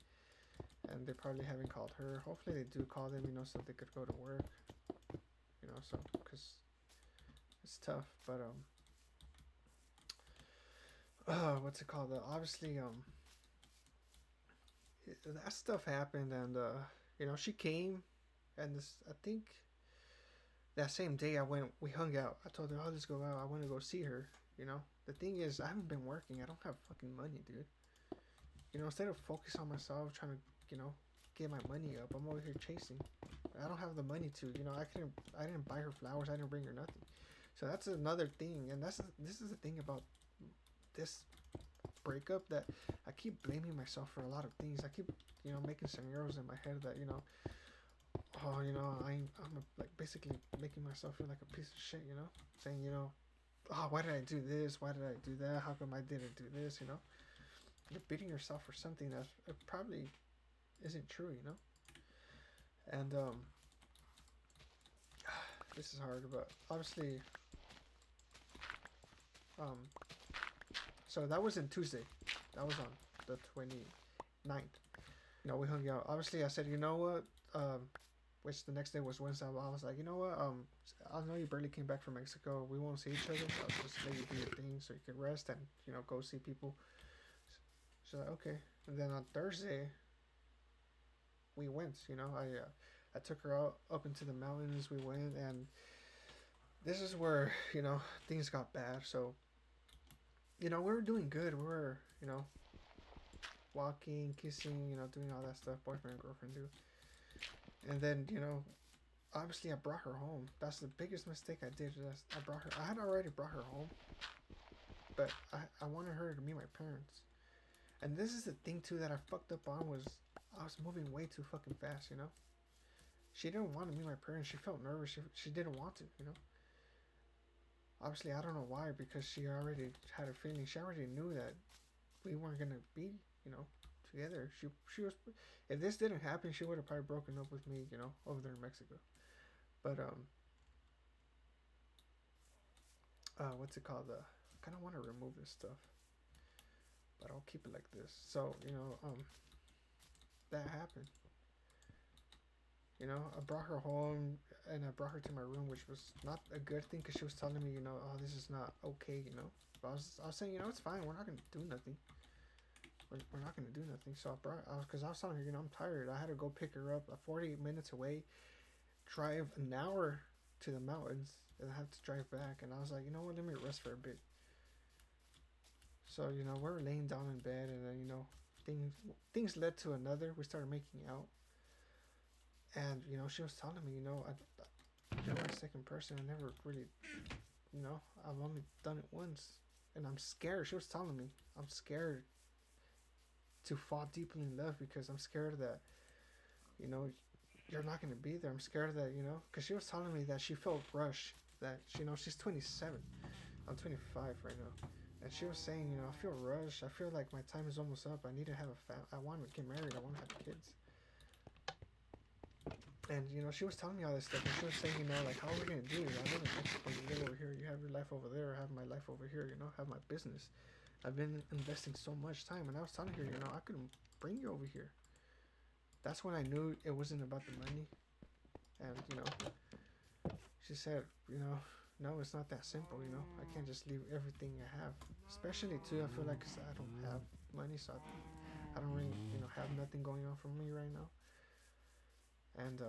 and they probably haven't called her. Hopefully, they do call them, so they could go to work, so because it's tough. But what's it called? Obviously, that stuff happened, and she came, and this I think that same day I went. We hung out. I told her, "Oh, let's go out. I want to go see her." The thing is, I haven't been working. I don't have fucking money, dude. Instead of focus on myself, trying to, get my money up, I'm over here chasing. I don't have the money to, I didn't buy her flowers. I didn't bring her nothing. So that's another thing, and this is the thing about this breakup that I keep blaming myself for a lot of things. I keep, making scenarios in my head that, oh, I'm like basically making myself feel like a piece of shit, saying, oh, why did I do this? Why did I do that? How come I didn't do this? You're beating yourself for something that probably isn't true, And this is hard, but obviously, um, so that was in Tuesday. That was on the 29th. We hung out. Obviously, I said, you know what? Which the next day was Wednesday. I was like, you know what? I know you barely came back from Mexico. We won't see each other. So I'll just let you do your thing so you can rest and go see people. She's like, okay. And then on Thursday, we went. I took her out up into the mountains. We went, and this is where things got bad. So we were doing good. We were walking, kissing, doing all that stuff boyfriend and girlfriend do. And then obviously I brought her home. That's the biggest mistake I did. I brought her. I had already brought her home, but I wanted her to meet my parents. And this is the thing too that I fucked up on was I was moving way too fucking fast. She didn't want to meet my parents. She felt nervous. She didn't want to. Obviously I don't know why because she already had a feeling. She already knew that we weren't gonna be together. She was. If this didn't happen, she would have probably broken up with me. Over there in Mexico. But what's it called? I kind of want to remove this stuff, but I'll keep it like this. So that happened. I brought her home and I brought her to my room, which was not a good thing because she was telling me, oh, this is not okay. But I was saying, it's fine. We're not gonna do nothing. We're not gonna do nothing. So because I was telling her, I'm tired. I had to go pick her up, 40 minutes away, drive an hour to the mountains, and I have to drive back. And I was like, you know what? Let me rest for a bit. So we're laying down in bed, and then things led to another. We started making out, and she was telling me, you're my second person. I never really, I've only done it once, and I'm scared. She was telling me I'm scared to fall deeply in love because I'm scared that you know you're not gonna be there. I'm scared that because she was telling me that she felt rushed. That she's 27. I'm 25 right now. And she was saying, I feel rushed. I feel like my time is almost up. I need to have I want to get married. I want to have kids. And she was telling me all this stuff. And she was saying, like, how are we gonna do it? I live in Mexico. You live over here. You have your life over there. I have my life over here. Have my business. I've been investing so much time. And I was telling her, I couldn't bring you over here. That's when I knew it wasn't about the money. And she said, no, it's not that simple. I can't just leave everything I have. Especially too, I feel like 'cause I don't have money, so I don't really, have nothing going on for me right now. And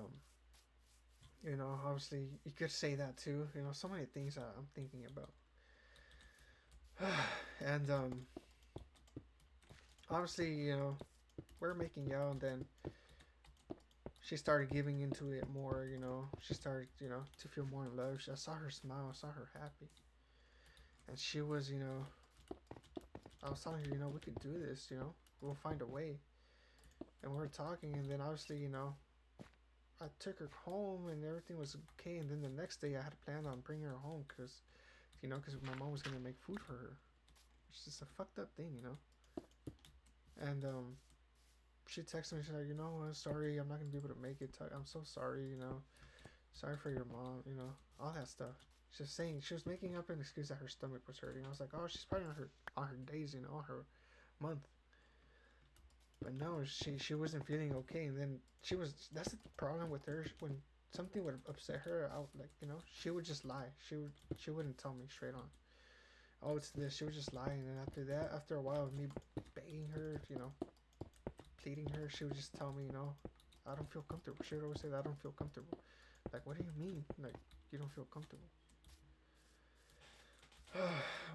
obviously you could say that too. So many things I'm thinking about. And obviously, we're making out, and then she started giving into it more. She started, to feel more in love. I saw her smile. I saw her happy, and she was, I was telling her, we could do this. We'll find a way. And we were talking, and then obviously, I took her home, and everything was okay. And then the next day, I had planned on bringing her home because my mom was gonna make food for her, which is a fucked up thing. And she texted me. She's like, sorry, I'm not gonna be able to make it. I'm so sorry. Sorry for your mom. All that stuff. She was making up an excuse that her stomach was hurting. I was like, oh, she's probably on her days, on her month. But no, she wasn't feeling okay, and then she was. That's the problem with her. When something would upset her, I would, like she would just lie. She wouldn't tell me straight on. Oh, it's this. She would just lie, and then after that, after a while of me begging her, pleading her, she would just tell me, I don't feel comfortable. She would always say that I don't feel comfortable. Like, what do you mean? Like, you don't feel comfortable?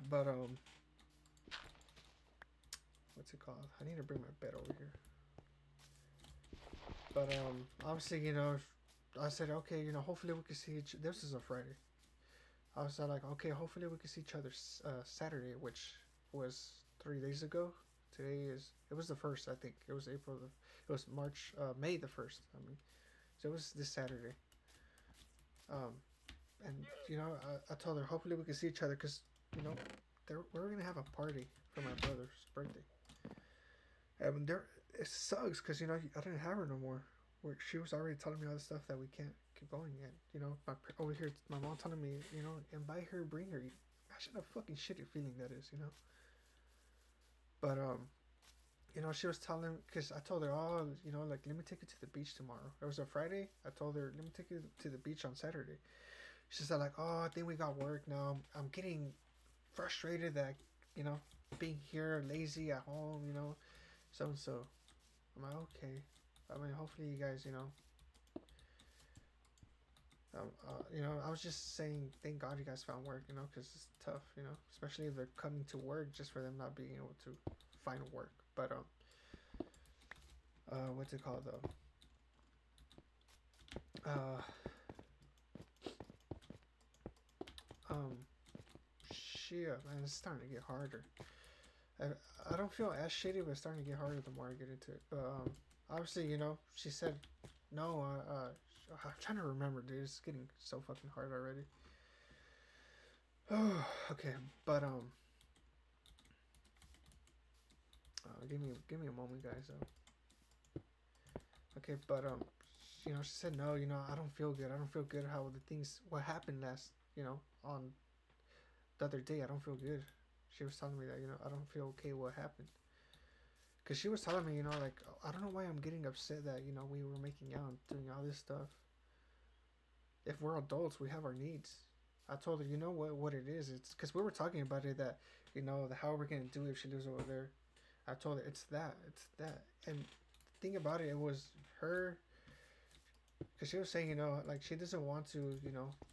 But what's it called? I need to bring my bed over here. But obviously, I said, okay, hopefully we can see each. This is a Friday. I was like, okay, hopefully we can see each other Saturday, which was 3 days ago. Today is. It was the first, I think. It was April. It was March, May the 1st. I mean, so it was this Saturday. Um, and I told her hopefully we can see each other because we're gonna have a party for my brother's birthday. And there, it sucks because I didn't have her no more. Where she was already telling me all the stuff that we can't keep going at. Over here, my mom telling me, invite her, bring her. Imagine a fucking shitty feeling that is. But she was telling because I told her, oh, like let me take you to the beach tomorrow. It was a Friday. I told her let me take you to the beach on Saturday. She said like, oh, I think we got work now. I'm getting frustrated that being here lazy at home. So and so. I'm like, okay. I mean, hopefully you guys, I was just saying, thank God you guys found work, because it's tough, especially if they're coming to work just for them not being able to find work. But what's it called though? Um, shit, man, it's starting to get harder. I don't feel as shitty, but it's starting to get harder the more I get into it. But obviously, she said no. I'm trying to remember, dude. It's getting so fucking hard already. Oh, okay, but give me a moment, guys. Okay, but she said no. I don't feel good. I don't feel good. How the things what happened last, on the other day. I don't feel good. She was telling me that I don't feel okay. What happened? Cause she was telling me, like, I don't know why I'm getting upset that we were making out and doing all this stuff. If we're adults, we have our needs. I told her, what it is. It's because we were talking about it that, the how are we gonna do it if she lives over there. I told her it's that. And the thing about it, it was her, because she was saying, like she doesn't want to,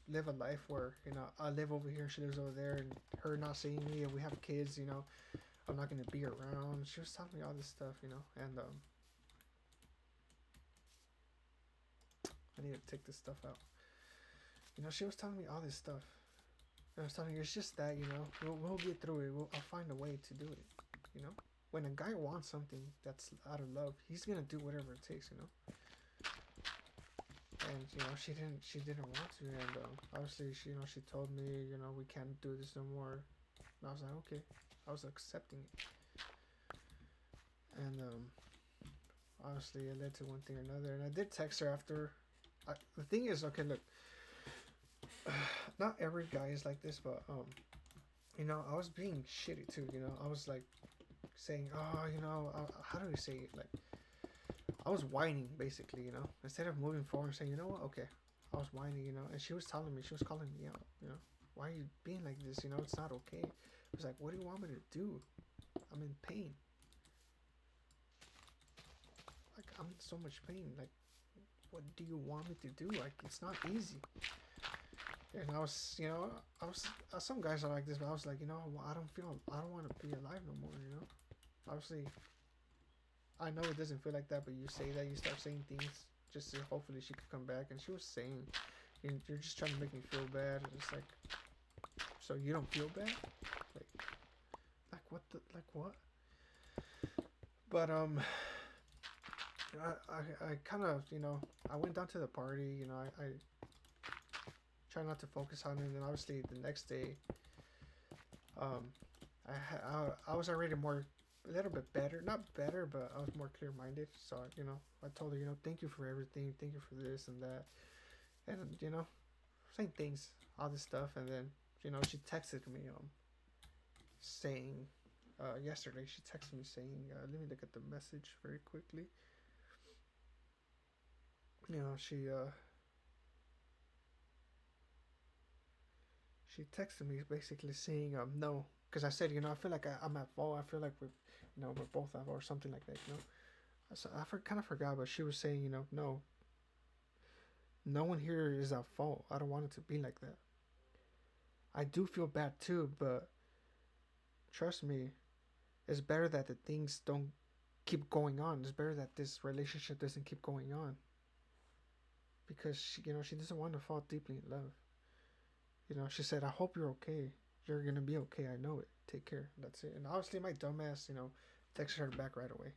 live a life where I live over here, she lives over there, and her not seeing me, and we have kids, I'm not gonna be around. She was telling me all this stuff, and I need to take this stuff out. She was telling me all this stuff. And I was telling her it's just that, we'll get through it. I'll find a way to do it. You know, when a guy wants something that's out of love, he's gonna do whatever it takes. And she didn't want to, and obviously she told me we can't do this no more. And I was like okay, I was accepting it, and obviously it led to one thing or another. And I did text her after. The thing is, okay, look, not every guy is like this, but I was being shitty too. I was like saying, oh, how do we say it? Like, I was whining basically. Instead of moving forward and saying, you know what, okay, I was whining. And she was telling me, she was calling me out. Why are you being like this? It's not okay. I was like, what do you want me to do? I'm in pain. Like, I'm in so much pain. Like, what do you want me to do? Like, it's not easy. And I was, some guys are like this, but I was like, I don't want to be alive no more. Obviously, I know it doesn't feel like that, but you say that, you start saying things just so hopefully she could come back. And she was saying, you're just trying to make me feel bad. And it's like, so you don't feel bad? Like what? But I kind of I went down to the party. I try not to focus on it. And then obviously the next day, um, I was already a little bit better, not better, but I was more clear minded. So I told her thank you for everything, thank you for this and that, and saying things, all this stuff, and then she texted me saying yesterday she texted me saying let me look at the message very quickly. She texted me basically saying no, because I said I feel like I'm at fault. I feel like we're both at fault or something like that. So kind of forgot, but she was saying no, no one here is at fault. I don't want it to be like that. I do feel bad too, but trust me, it's better that the things don't keep going on. It's better that this relationship doesn't keep going on, because she doesn't want to fall deeply in love. She said, I hope you're okay. You're gonna be okay. I know it. Take care. That's it. And obviously, my dumbass, texted her back right away.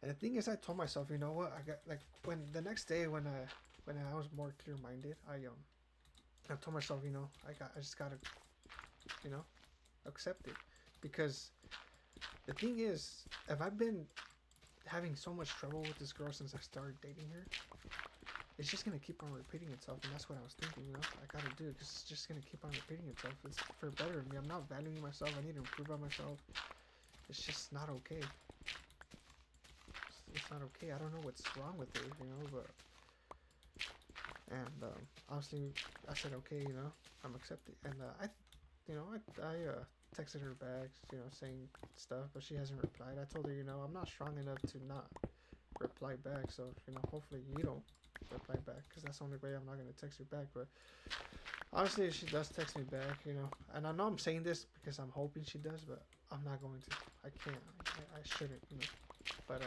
And the thing is, I told myself, you know what? I got like when the next day when I was more clear minded, I told myself, I just gotta, you know, accept it, because the thing is, if I've been having so much trouble with this girl since I started dating her, it's just gonna keep on repeating itself, and that's what I was thinking. I gotta do it because it's just gonna keep on repeating itself. It's for better of me. I'm not valuing myself. I need to improve on myself. It's just not okay. It's not okay. I don't know what's wrong with her, but and obviously I said okay, I'm accepting, and I texted her back, saying stuff, but she hasn't replied. I told her, I'm not strong enough to not reply back, so hopefully you don't reply back, because that's the only way I'm not gonna text you back. But honestly, if she does text me back, and I know I'm saying this because I'm hoping she does, but I'm not going to. I can't. I shouldn't, But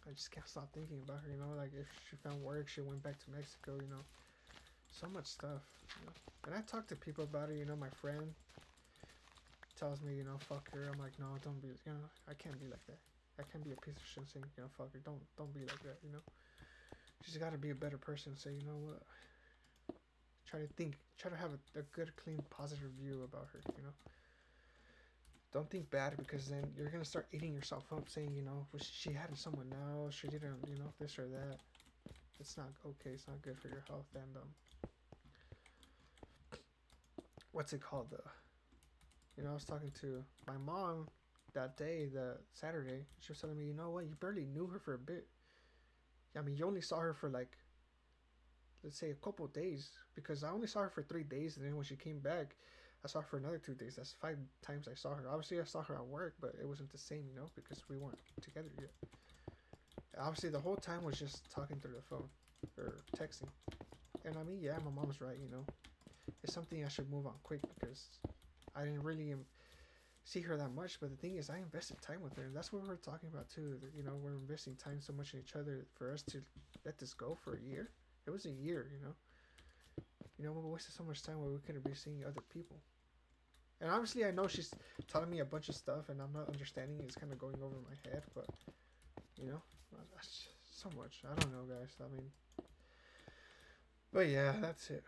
I just can't stop thinking about her. Like if she found work, she went back to Mexico. So much stuff. And I talk to people about it. My friend tells me, fuck her. I'm like, no, don't be. I can't be like that. I can't be a piece of shit saying, fuck her. Don't be like that. She's got to be a better person. Say, you know what? Try to have a good, clean, positive view about her. Don't think bad, because then you're gonna start eating yourself up, saying, she had someone else, she didn't, this or that. It's not okay. It's not good for your health. And what's it called? I was talking to my mom that day, the Saturday, she was telling me, you know what, you barely knew her for a bit. I mean, you only saw her for like, let's say, a couple of days, because I only saw her for 3 days, and then when she came back, I saw her for another 2 days. That's 5 times I saw her. Obviously, I saw her at work, but it wasn't the same, because we weren't together yet. Obviously, the whole time was just talking through the phone or texting. And I mean, yeah, my mom's right. It's something I should move on quick because I didn't really see her that much. But the thing is, I invested time with her, and that's what we were talking about too. That, we're investing time so much in each other for us to let this go for a year. It was a year. We wasted so much time where we could be seeing other people. And obviously, I know she's telling me a bunch of stuff, and I'm not understanding. It's kind of going over my head, but you know, so much. I don't know, guys. I mean, but yeah, that's it.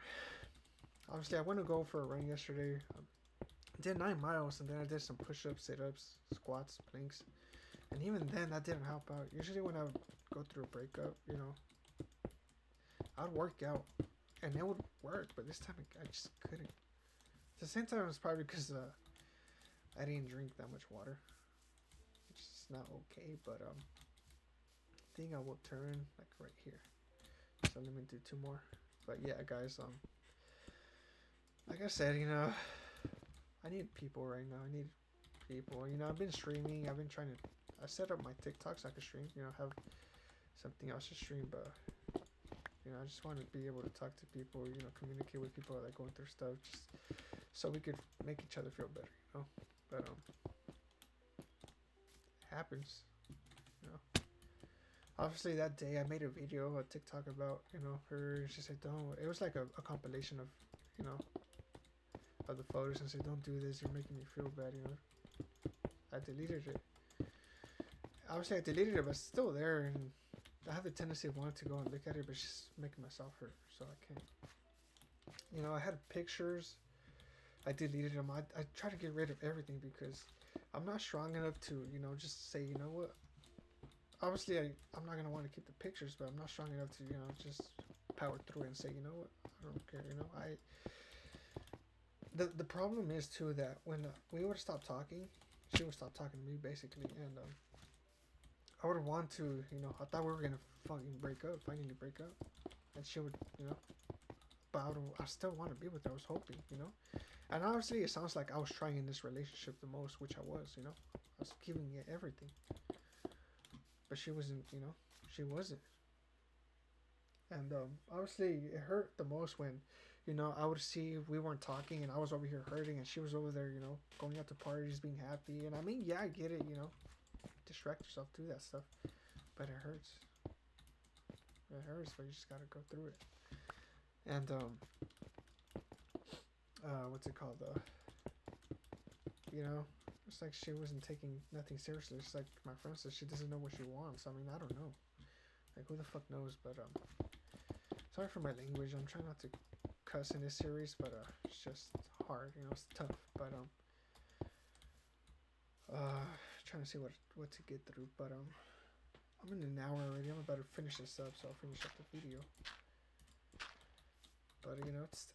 Obviously, I went to go for a run yesterday. I did 9 miles, and then I did some push-ups, sit-ups, squats, planks, and even then, that didn't help out. Usually, when I would go through a breakup, I'd work out, and it would work. But this time, I just couldn't. At the same time, it's probably because I didn't drink that much water, which is not okay. But I think I will turn like right here. So let me do 2 more. But yeah, guys, like I said, I need people right now. I need people. I've been streaming. I've been trying to. I set up my TikTok so I can stream. Have something else to stream, but I just want to be able to talk to people. Communicate with people that are going through stuff, just so we could make each other feel better. But it happens. You know. Obviously, that day I made a video, a TikTok about her. She said, "Don't." It was like a compilation of of the photos, and said, "Don't do this. You're making me feel bad." I deleted it. Obviously, I deleted it, but it's still there, and I have the tendency of wanting to go and look at it, but it's just making myself hurt, so I can't. I had pictures. I deleted them. I try to get rid of everything because I'm not strong enough to, just say, what. Obviously, I'm not gonna want to keep the pictures, but I'm not strong enough to, just power through it and say, what, I don't care. The problem is too that when we would stop talking, she would stop talking to me basically, and I would want to, I thought we were gonna finally break up, and she would, but I still want to be with her. I was hoping, and obviously it sounds like I was trying in this relationship the most, which I was, I was giving it everything, but she wasn't, she wasn't, and obviously it hurt the most when, I would see we weren't talking, and I was over here hurting, and she was over there, going out to parties, being happy, and I mean, yeah, I get it, distract yourself, do that stuff, but it hurts. It hurts, but you just gotta go through it. And what's it called? It's like she wasn't taking nothing seriously. It's like my friend said, she doesn't know what she wants. I mean, I don't know. Like, who the fuck knows? But sorry for my language. I'm trying not to cuss in this series, but it's just hard. It's tough. But trying to see what to get through. But I'm in an hour already. I'm about to finish this up, so I'll finish up the video. But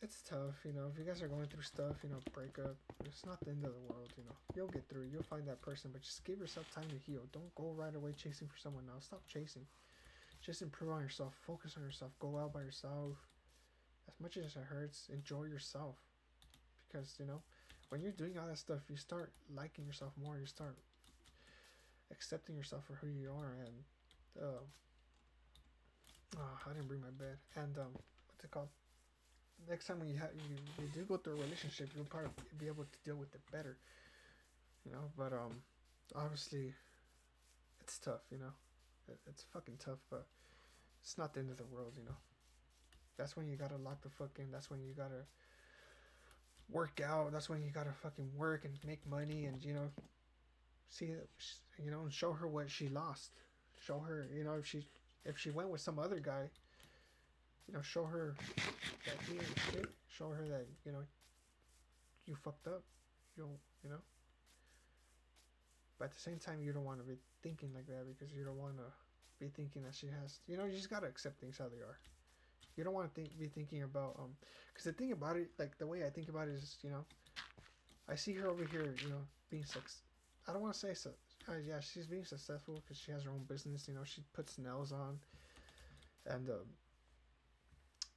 it's tough. If you guys are going through stuff, break up. It's not the end of the world. You'll get through. You'll find that person, but just give yourself time to heal. Don't go right away chasing for someone else. Stop chasing. Just improve on yourself. Focus on yourself. Go out by yourself. As much as it hurts, enjoy yourself. Because when you're doing all that stuff, you start liking yourself more. You start accepting yourself for who you are. And I didn't bring my bed. And what's it called? Next time when you do go through a relationship, you'll probably be able to deal with it better, But obviously, it's tough, It's fucking tough, but it's not the end of the world, That's when you gotta lock the fuck in. That's when you gotta work out. That's when you gotta fucking work and make money and see and show her what she lost. Show her, if she went with some other guy, show her that he ain't shit. Show her that you fucked up. You know. But at the same time, you don't want to be thinking like that because you don't want to be thinking that she has. You just gotta accept things how they are. You don't want to be thinking about because the thing about it, like the way I think about it is, I see her over here, being I don't want to say so. Yeah, she's being successful because she has her own business. You know, she puts nails on, and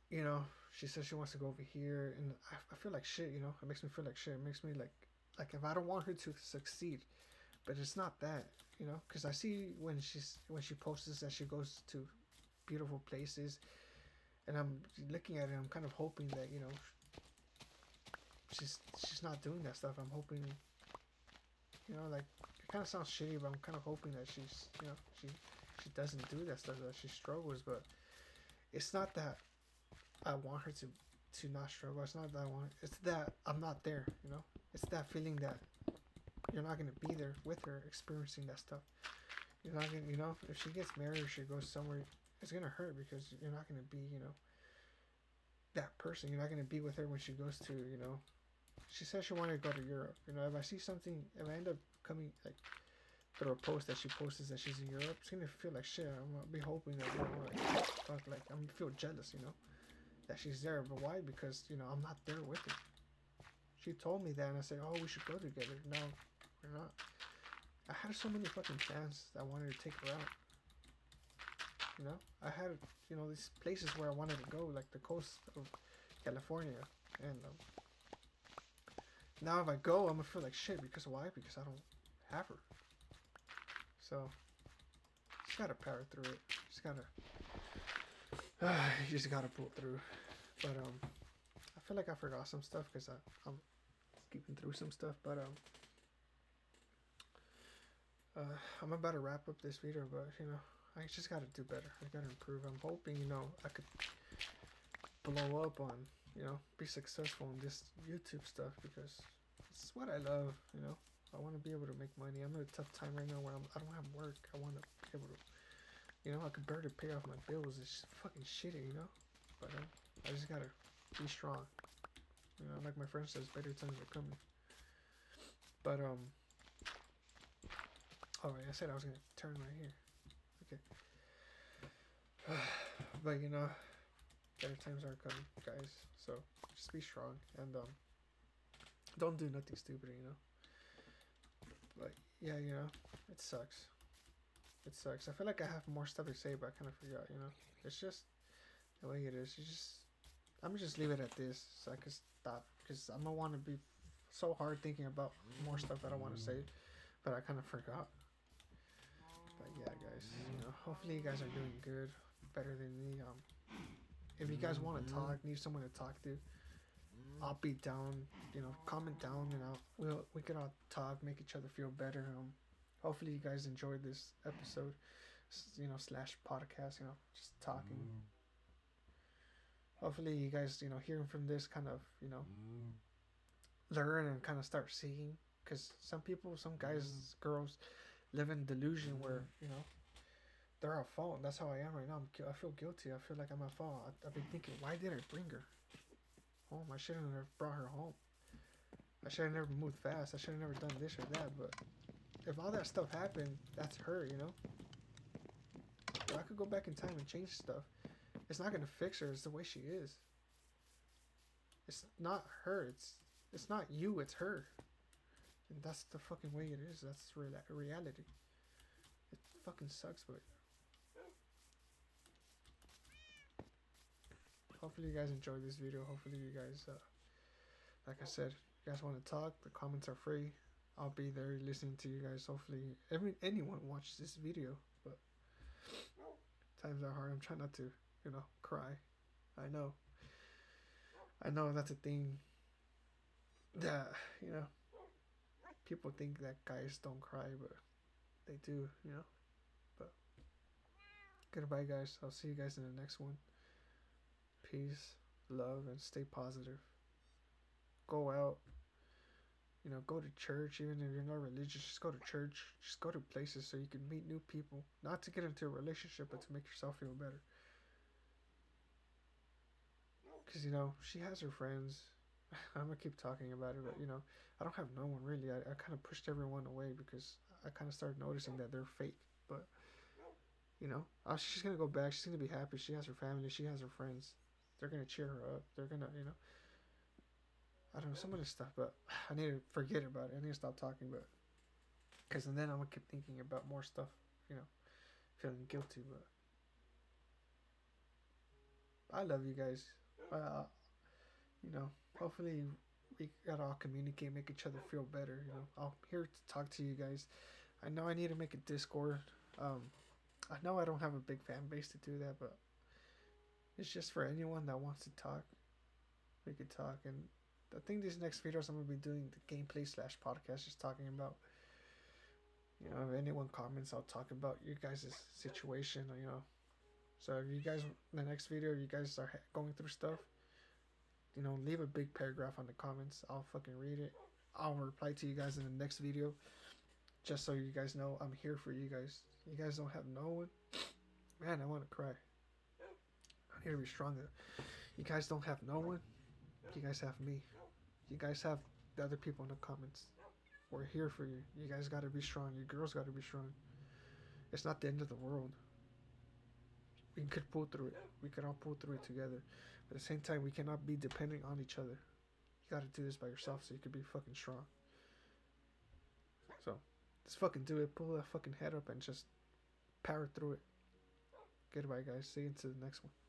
you know, she says she wants to go over here, and I feel like shit. You know, it makes me feel like shit. It makes me like if I don't want her to succeed, but it's not that. You know, because I see when she posts that she goes to beautiful places, and I'm looking at it. I'm kind of hoping that she's not doing that stuff. I'm hoping, like it kind of sounds shitty, but I'm kind of hoping that she doesn't do that stuff, that she struggles. But it's not that I want her to not struggle. It's not that I want. It's that I'm not there. It's that feeling that you're not gonna be there with her, experiencing that stuff. You're not gonna, if she gets married or she goes somewhere, it's gonna hurt because you're not gonna be, that person. You're not gonna be with her when she goes to, She said she wanted to go to Europe. If I see something, if I end up coming like through a post that she posts that she's in Europe, it's gonna feel like shit. I'm gonna be hoping that fuck, like I'm gonna feel jealous, that she's there. But why? Because I'm not there with her. She told me that, and I said, oh, we should go together. No, we're not. I had so many fucking plans that I wanted to take her out. I had these places where I wanted to go, like the coast of California, and now if I go, I'm gonna feel like shit. Because why? Because I don't have her. So just gotta power through it. Just gotta, you just gotta pull through. But I feel like I forgot some stuff because I'm skipping through some stuff. But I'm about to wrap up this video. But I just gotta do better. I gotta improve. I'm hoping I could blow up on be successful in this YouTube stuff because it's what I love. I want to be able to make money. I'm in a tough time right now where I don't have work. I want to be able to, I could barely pay off my bills. It's just fucking shitty, But I just gotta be strong. Like my friend says, better times are coming. But oh, I said I was gonna turn right here. Okay. But better times are coming, guys. So just be strong and don't do nothing stupid, But yeah, it sucks. It sucks. I feel like I have more stuff to say, but I kind of forgot. It's just the way it is. I'm gonna just leave it at this, so I can stop because I don't want to be so hard thinking about more stuff that I want to say, but I kind of forgot. But yeah, guys, hopefully you guys are doing good, better than me. If you guys want to talk, need someone to talk to, I'll be down. Comment down, and we can all talk, make each other feel better. Hopefully you guys enjoyed this episode, slash podcast. Just talking. Hopefully you guys, hearing from this kind of, learn and kind of start seeing, because some people, some guys, girls, live in delusion where they're at fault. That's how I am right now. I feel guilty. I feel like I'm at fault. I've been thinking, why did I bring her home? I should have never brought her home. I should have never moved fast. I should have never done this or that. But if all that stuff happened, that's her, If I could go back in time and change stuff, it's not gonna fix her. It's the way she is. It's not her. It's not you. It's her. And that's the fucking way it is. That's reality. It fucking sucks, but hopefully you guys enjoyed this video. Hopefully you guys, like I said, you guys want to talk. The comments are free. I'll be there listening to you guys. Hopefully anyone watches this video. But times are hard. I'm trying not to, cry. I know. I know that's a thing that, people think that guys don't cry, but they do, But goodbye, guys. I'll see you guys in the next one. Peace, love, and stay positive. Go out. Go to church. Even if you're not religious, just go to church. Just go to places so you can meet new people. Not to get into a relationship, but to make yourself feel better. Because, she has her friends. I'm going to keep talking about it, but, I don't have no one really. I kind of pushed everyone away because I kind of started noticing that they're fake. But, she's going to go back. She's going to be happy. She has her family. She has her friends. They're going to cheer her up. They're going to, I don't know, some of this stuff, but I need to forget about it. I need to stop talking, but Because then I'm gonna keep thinking about more stuff, you know, feeling guilty. But I love you guys. Uh, you know, hopefully we gotta all communicate, make each other feel better. You know, I'm here to talk to you guys. I know I need to make a Discord. Um, I know I don't have a big fan base to do that, but it's just for anyone that wants to talk. We could talk, and I think these next videos I'm gonna be doing the gameplay slash podcast, just talking about. You know, if anyone comments, I'll talk about you guys' situation. You know, so if you guys in the next video, you guys are going through stuff, you know, leave a big paragraph on the comments. I'll fucking read it. I'll reply to you guys in the next video, just so you guys know I'm here for you guys. You guys don't have no one. Man, I want to cry. I need to be stronger. You guys don't have no one. You guys have me. You guys have the other people in the comments. We're here for you. You guys gotta be strong. You girls gotta be strong. It's not the end of the world. We could pull through it. We can all pull through it together. But at the same time, we cannot be dependent on each other. You gotta do this by yourself so you can be fucking strong. So, just fucking do it. Pull that fucking head up and just power through it. Goodbye, guys. See you into the next one.